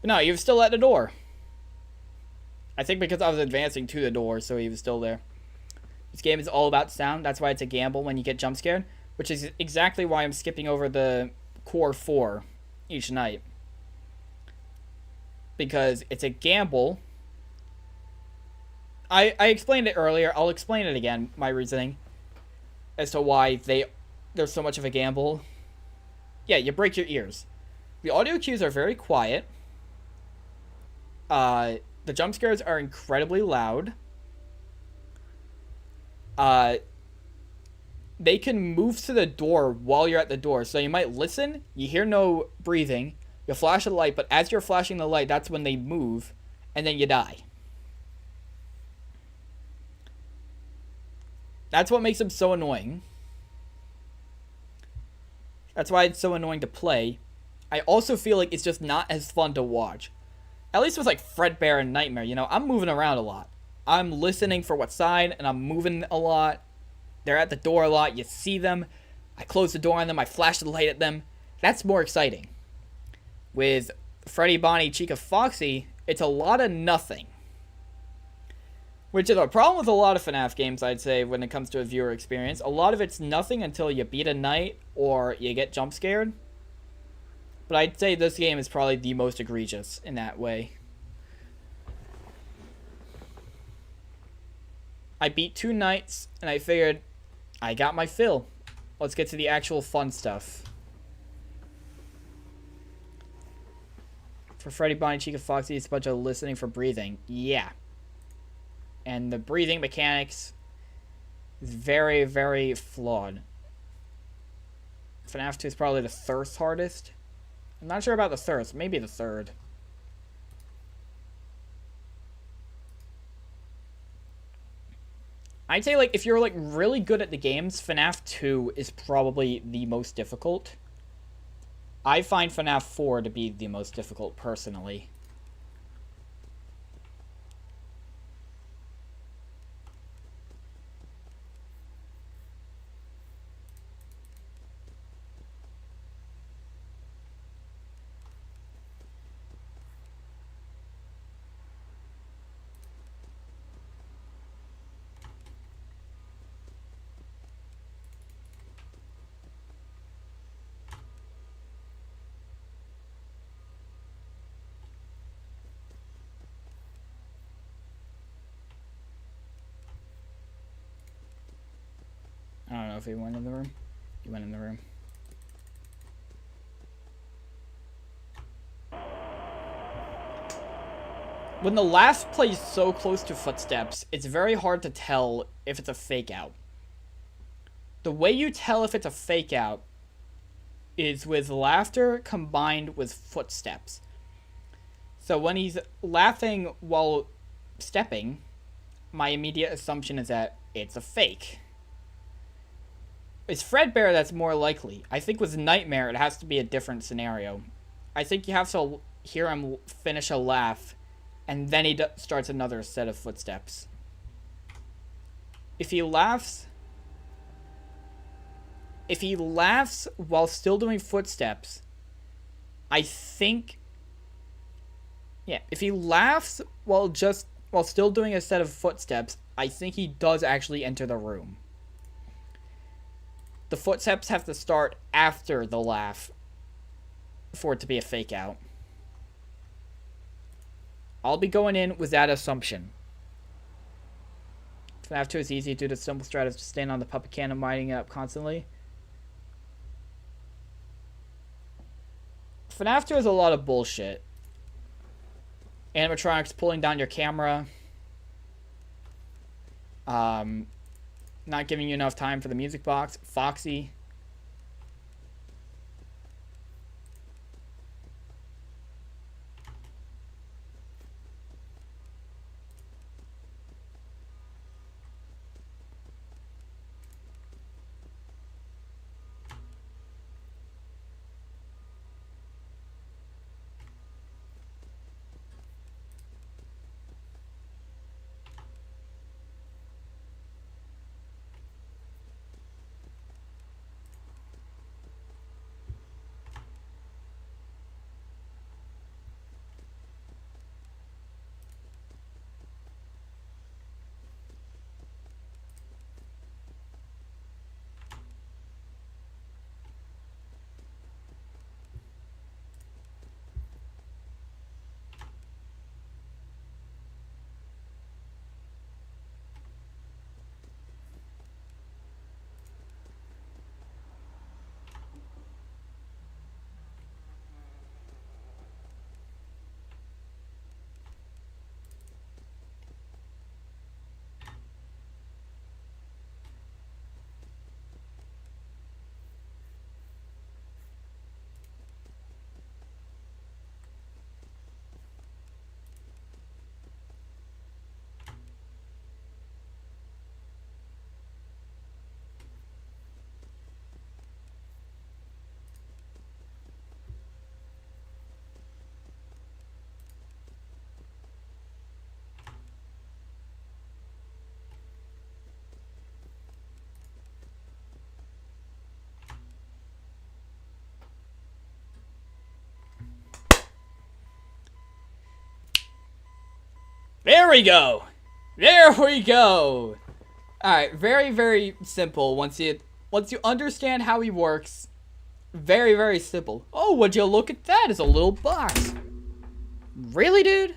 But no, he was still at the door. I think because I was advancing to the door, so he was still there. This game is all about sound. That's why it's a gamble when you get jump scared, which is exactly why I'm skipping over the core 4 each night. Because it's a gamble. I explained it earlier. I'll explain it again, my reasoning as to why there's so much of a gamble. Yeah, you break your ears. The audio cues are very quiet. The jump scares are incredibly loud. They can move to the door while you're at the door. So you might listen, you hear no breathing, you flash a light, but as you're flashing the light, that's when they move, and then you die. That's what makes them so annoying. That's why it's so annoying to play. I also feel like it's just not as fun to watch. At least with like Fredbear and Nightmare, you know, I'm moving around a lot. I'm listening for what side, and I'm moving a lot. They're at the door a lot. You see them. I close the door on them. I flash the light at them. That's more exciting. With Freddy, Bonnie, Chica, Foxy, it's a lot of nothing. Which is a problem with a lot of FNaF games, I'd say, when it comes to a viewer experience. A lot of it's nothing until you beat a night or you get jump scared. But I'd say this game is probably the most egregious in that way. I beat 2 nights, and I figured I got my fill. Let's get to the actual fun stuff. For Freddy, Bonnie, Chica, Foxy, it's a bunch of listening for breathing. Yeah. And the breathing mechanics is very, very flawed. FNaF 2 is probably the third hardest. I'm not sure about the third. Maybe the third. I'd say, like, if you're, like, really good at the games, FNaF 2 is probably the most difficult. I find FNaF 4 to be the most difficult, personally. I don't know if he went in the room. He went in the room. When the laugh plays so close to footsteps, it's very hard to tell if it's a fake out. The way you tell if it's a fake out is with laughter combined with footsteps. So when he's laughing while stepping, my immediate assumption is that it's a fake. It's Fredbear that's more likely. I think with Nightmare, it has to be a different scenario. I think you have to hear him finish a laugh and then he starts another set of footsteps. If he laughs while still doing footsteps, I think, yeah, if he laughs while still doing a set of footsteps, I think he does actually enter the room. The footsteps have to start after the laugh for it to be a fake out. I'll be going in with that assumption. FNaF 2 is easy due to the simple strat of just staying on the puppet can and winding it up constantly. FNaF 2 has a lot of bullshit. Animatronics pulling down your camera. Not giving you enough time for the music box. Foxy. There we go! There we go! Alright, very, very simple. Once you understand how he works, very, very simple. Oh, would you look at that? It's a little box. Really, dude?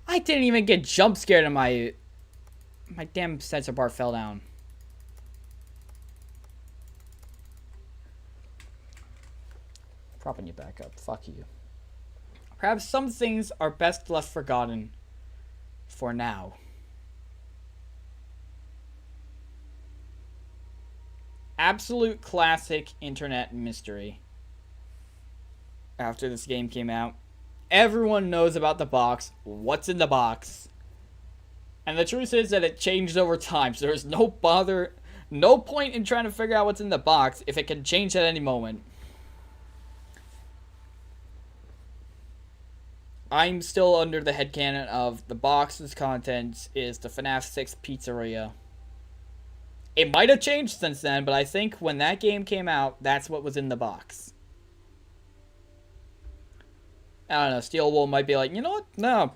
I didn't even get jump scared and my damn sensor bar fell down. Propping you back up. Fuck you. Perhaps some things are best left forgotten for now. Absolute classic internet mystery. After this game came out, everyone knows about the box. What's in the box? And the truth is that it changed over time, so there's no point in trying to figure out what's in the box if it can change at any moment. I'm still under the headcanon of the box's contents is the FNaF 6 pizzeria. It might have changed since then, but I think when that game came out, that's what was in the box. I don't know, Steel Wool might be like, you know what? No.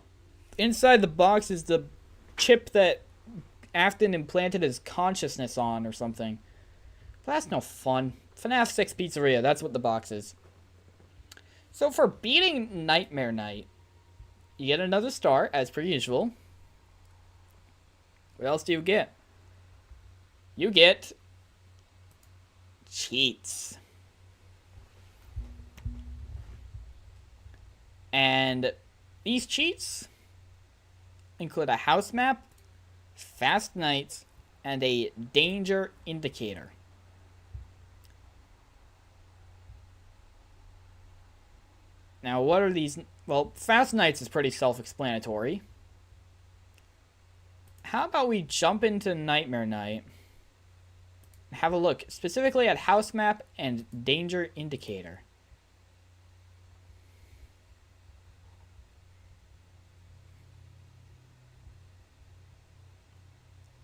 Inside the box is the chip that Afton implanted his consciousness on or something. But that's no fun. FNaF 6 pizzeria, that's what the box is. So for beating Nightmare Night, you get another star, as per usual. What else do you get? You get cheats. And these cheats include a house map, fast nights, and a danger indicator. Now, what are these? Well, Fast Nights is pretty self-explanatory. How about we jump into Nightmare Night? Have a look specifically at House Map and Danger Indicator.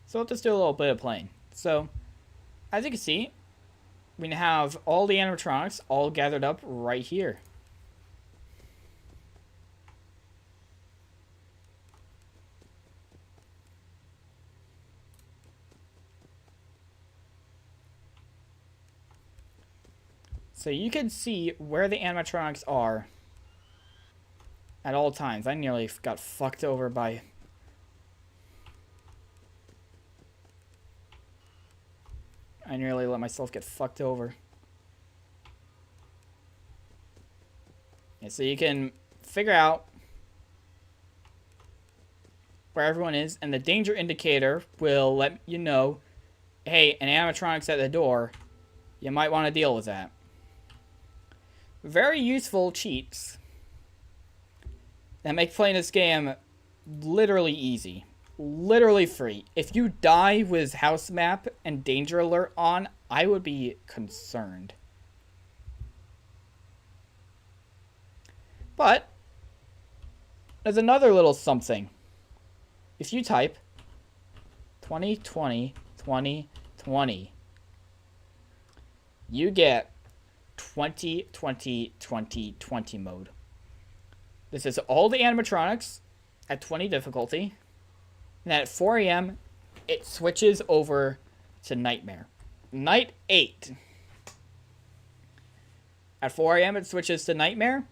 So we'll just do a little bit of playing. So, as you can see, we have all the animatronics all gathered up right here. So you can see where the animatronics are at all times. I nearly got fucked over by... I nearly let myself get fucked over. Yeah, so you can figure out where everyone is, and the danger indicator will let you know, hey, an animatronic's at the door. You might want to deal with that. Very useful cheats that make playing this game literally easy. Literally free. If you die with house map and danger alert on, I would be concerned. But there's another little something. If you type 2020 2020, you get 2020 2020 mode. This is all the animatronics at 20 difficulty. And at 4 a.m., it switches over to Nightmare. Night 8. At 4 a.m., it switches to Nightmare.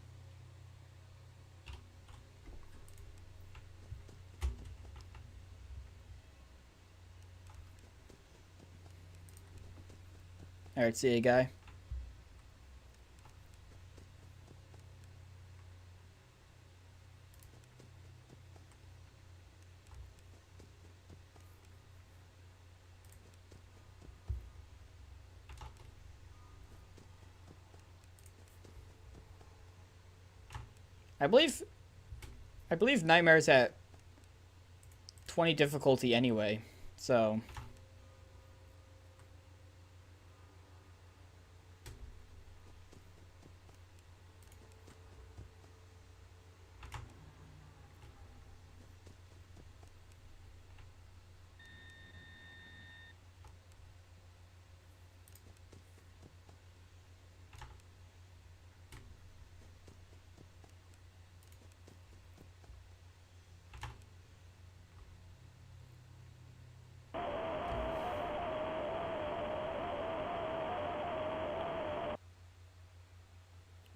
Alright, see you, guy. I believe Nightmare's at 20 difficulty anyway, so...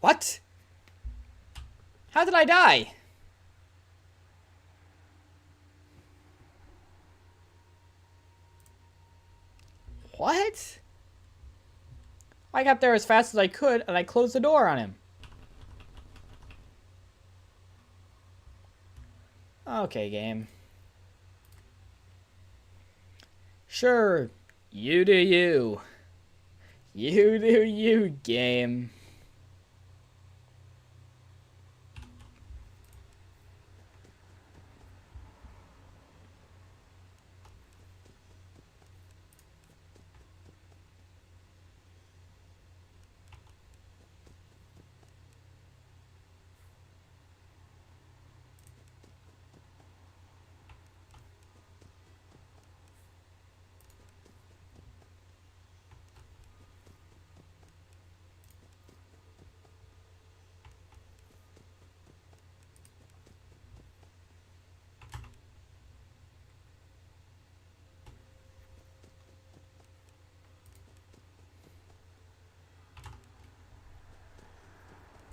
What? How did I die? What? I got there as fast as I could, and I closed the door on him. Okay, game. Sure, you do you. You do you, game.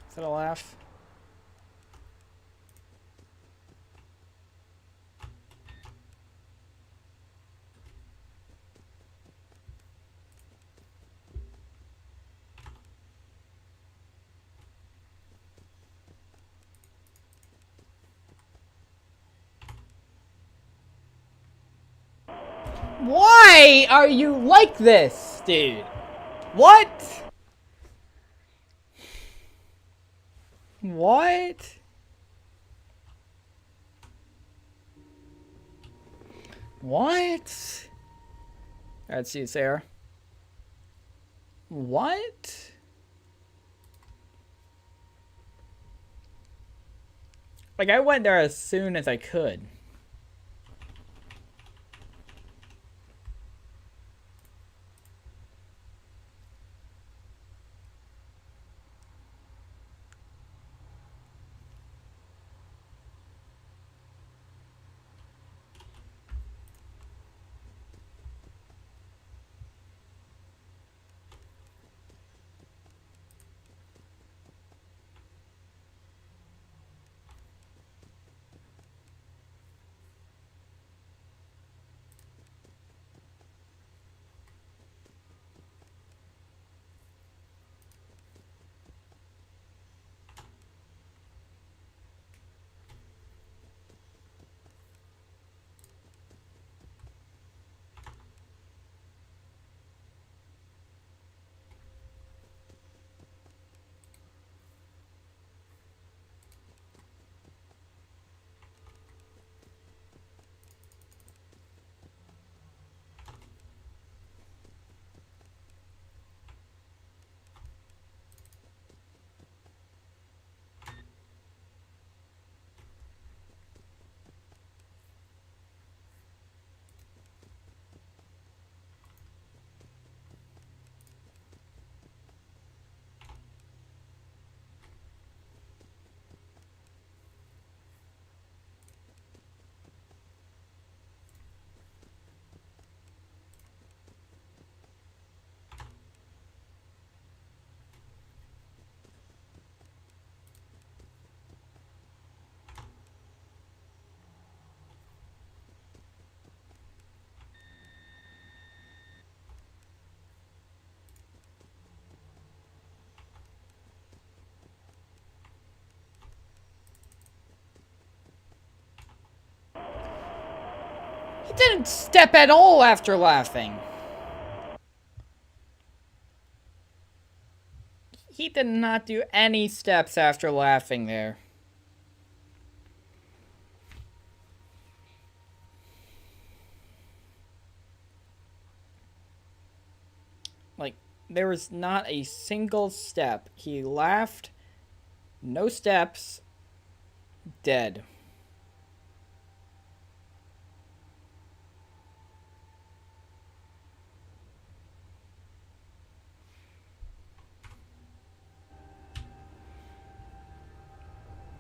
Is that a laugh? Why are you like this, dude? What? What? What? Alright, see you, Sarah. What? Like, I went there as soon as I could. didn't step at all after laughing. He did not do any steps after laughing there. Like, there was not a single step. He laughed, no steps, dead.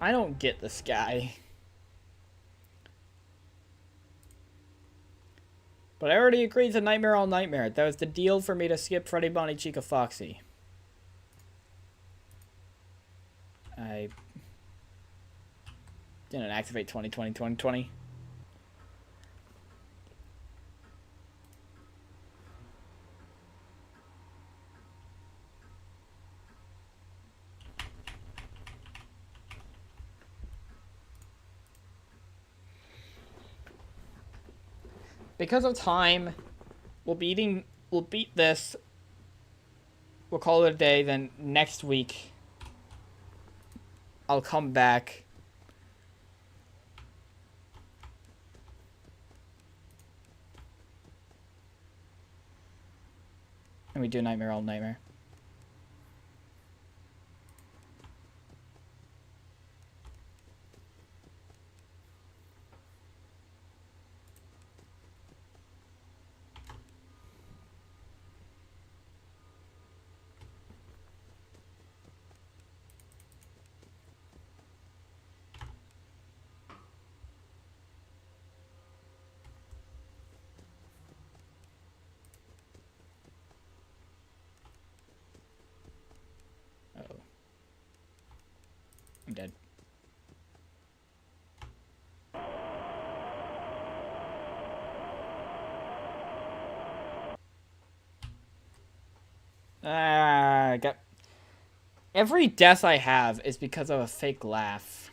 I don't get this guy. But I already agreed to Nightmare on Nightmare. That was the deal for me to skip Freddy, Bonnie, Chica, Foxy. I didn't activate 2020. Because of time, we'll beat this. We'll call it a day. Then next week, I'll come back. And we do Nightmare on Nightmare. Uh-oh. I'm dead. I got... Every death I have is because of a fake laugh.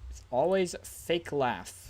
It's always a fake laugh.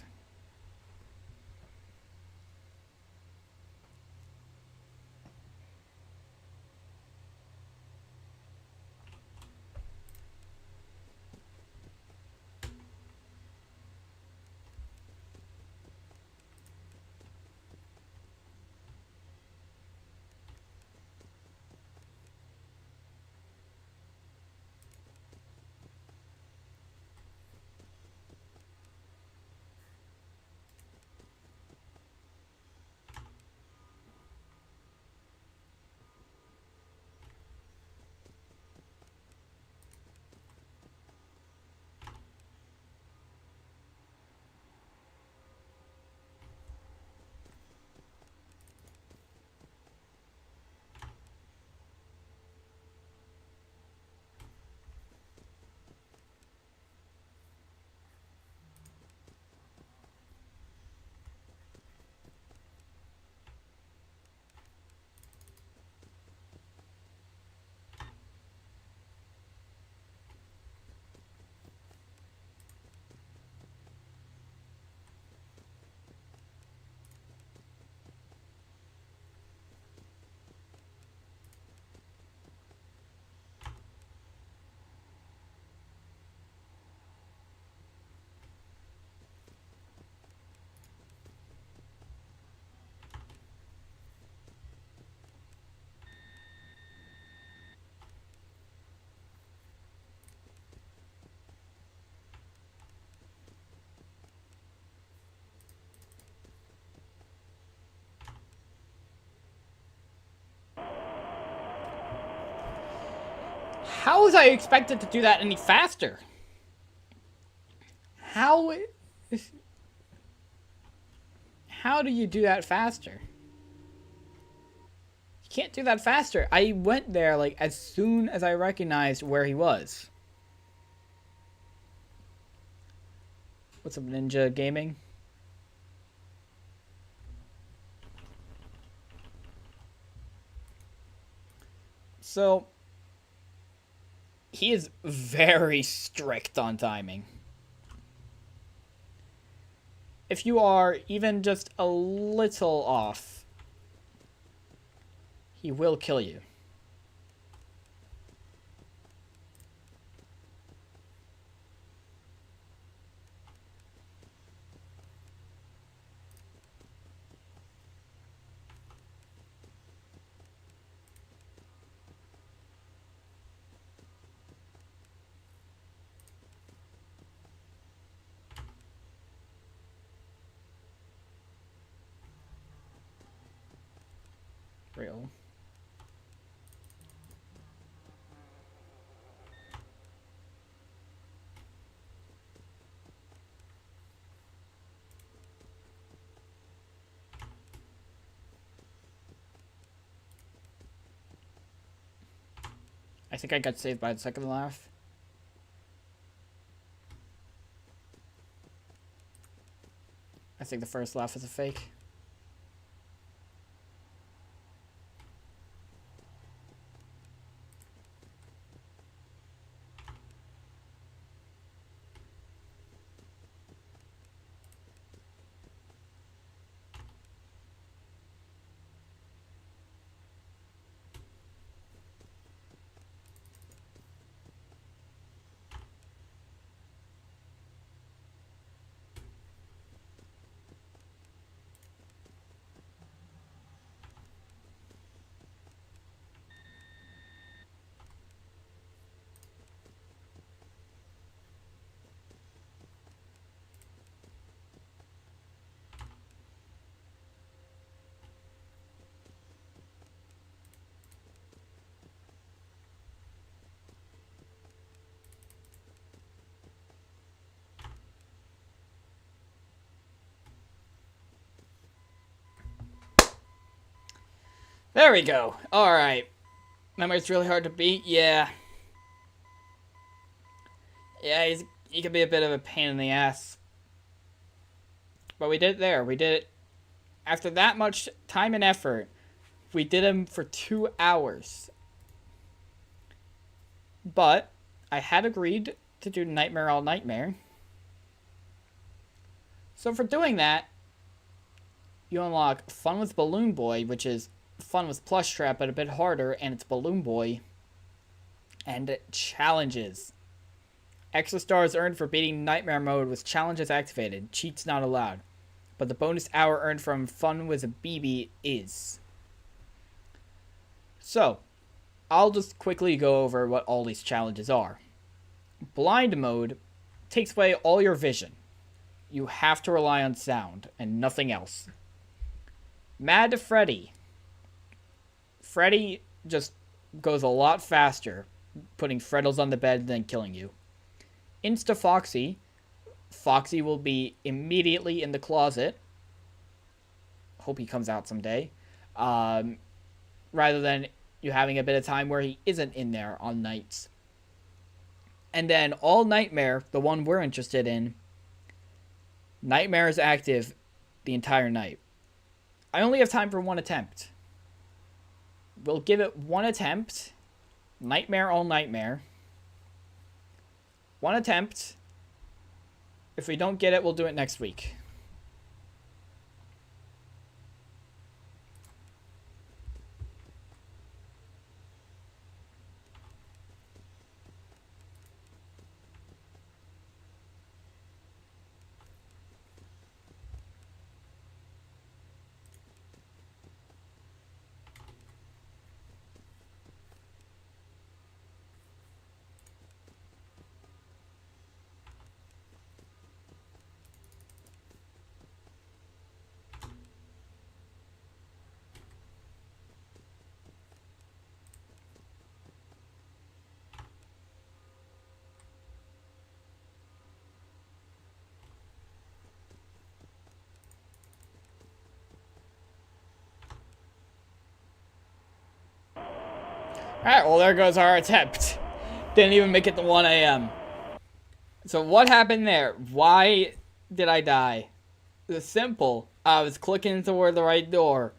How was I expected to do that any faster? How do you do that faster? You can't do that faster. I went there like as soon as I recognized where he was. What's up, Ninja Gaming? So, he is very strict on timing. If you are even just a little off, he will kill you. Real. I think I got saved by the second laugh. I think the first laugh is a fake. There we go. Alright. Nightmare's really hard to beat? Yeah. Yeah, he can be a bit of a pain in the ass. But we did it there. We did it. After that much time and effort, we did him for 2 hours. But I had agreed to do Nightmare All Nightmare. So for doing that, you unlock Fun with Balloon Boy, which is fun with Plush Trap, but a bit harder, and it's Balloon Boy. And challenges. Extra stars earned for beating Nightmare Mode with challenges activated. Cheats not allowed. But the bonus hour earned from Fun with a BB is. So, I'll just quickly go over what all these challenges are. Blind Mode takes away all your vision. You have to rely on sound and nothing else. Mad Freddy. Freddy just goes a lot faster, putting Freddles on the bed than killing you. Insta Foxy. Foxy will be immediately in the closet. Hope he comes out someday. Rather than you having a bit of time where he isn't in there on nights. And then All Nightmare, the one we're interested in. Nightmare is active the entire night. I only have time for one attempt. We'll give it one attempt. Nightmare All Nightmare. One attempt. If we don't get it, we'll do it next week. Alright, well there goes our attempt. Didn't even make it to 1 a.m. So what happened there? Why did I die? It's simple. I was clicking toward the right door,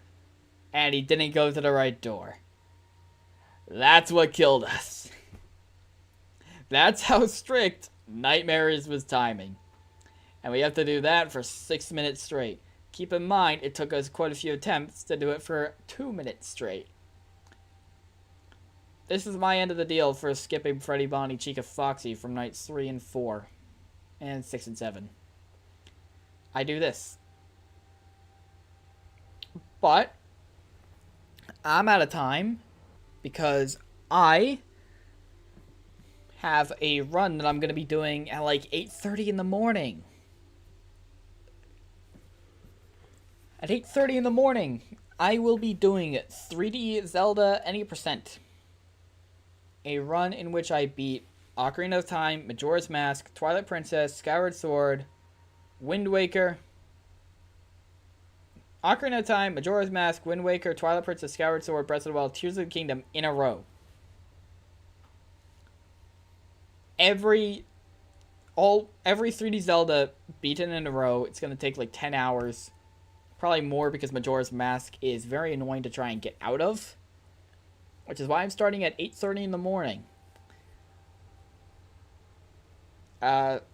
and he didn't go to the right door. That's what killed us. That's how strict Nightmares was timing. And we have to do that for 6 minutes straight. Keep in mind, it took us quite a few attempts to do it for 2 minutes straight. This is my end of the deal for skipping Freddy, Bonnie, Chica, Foxy from nights 3 and 4. And 6 and 7. I do this. But I'm out of time because I have a run that I'm going to be doing at like 8:30 in the morning. At 8:30 in the morning, I will be doing 3D Zelda Any Percent. A run in which I beat Ocarina of Time, Majora's Mask, Twilight Princess, Skyward Sword, Wind Waker, Ocarina of Time, Majora's Mask, Wind Waker, Twilight Princess, Skyward Sword, Breath of the Wild, Tears of the Kingdom in a row. Every 3D Zelda beaten in a row. It's going to take like 10 hours. Probably more because Majora's Mask is very annoying to try and get out of. Which is why I'm starting at 8:30 in the morning.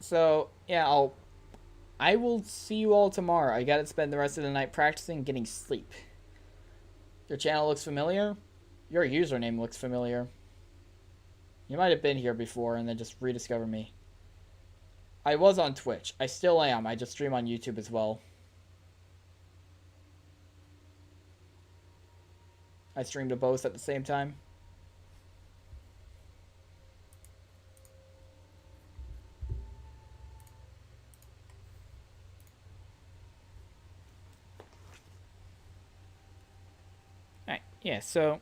So, yeah, I will see you all tomorrow. I gotta spend the rest of the night practicing and getting sleep. Your channel looks familiar? Your username looks familiar. You might have been here before and then just rediscovered me. I was on Twitch. I still am. I just stream on YouTube as well. I stream to both at the same time. Alright, yeah, so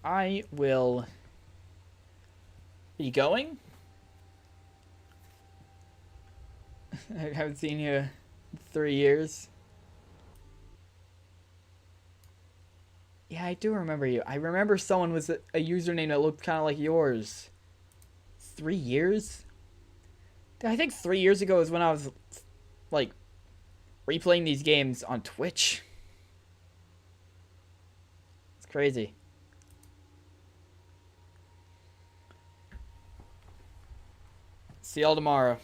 I will be going. I haven't seen you in 3 years. Yeah, I do remember you. I remember someone with a username that looked kind of like yours. 3 years? I think 3 years ago is when I was, like, replaying these games on Twitch. It's crazy. See y'all tomorrow.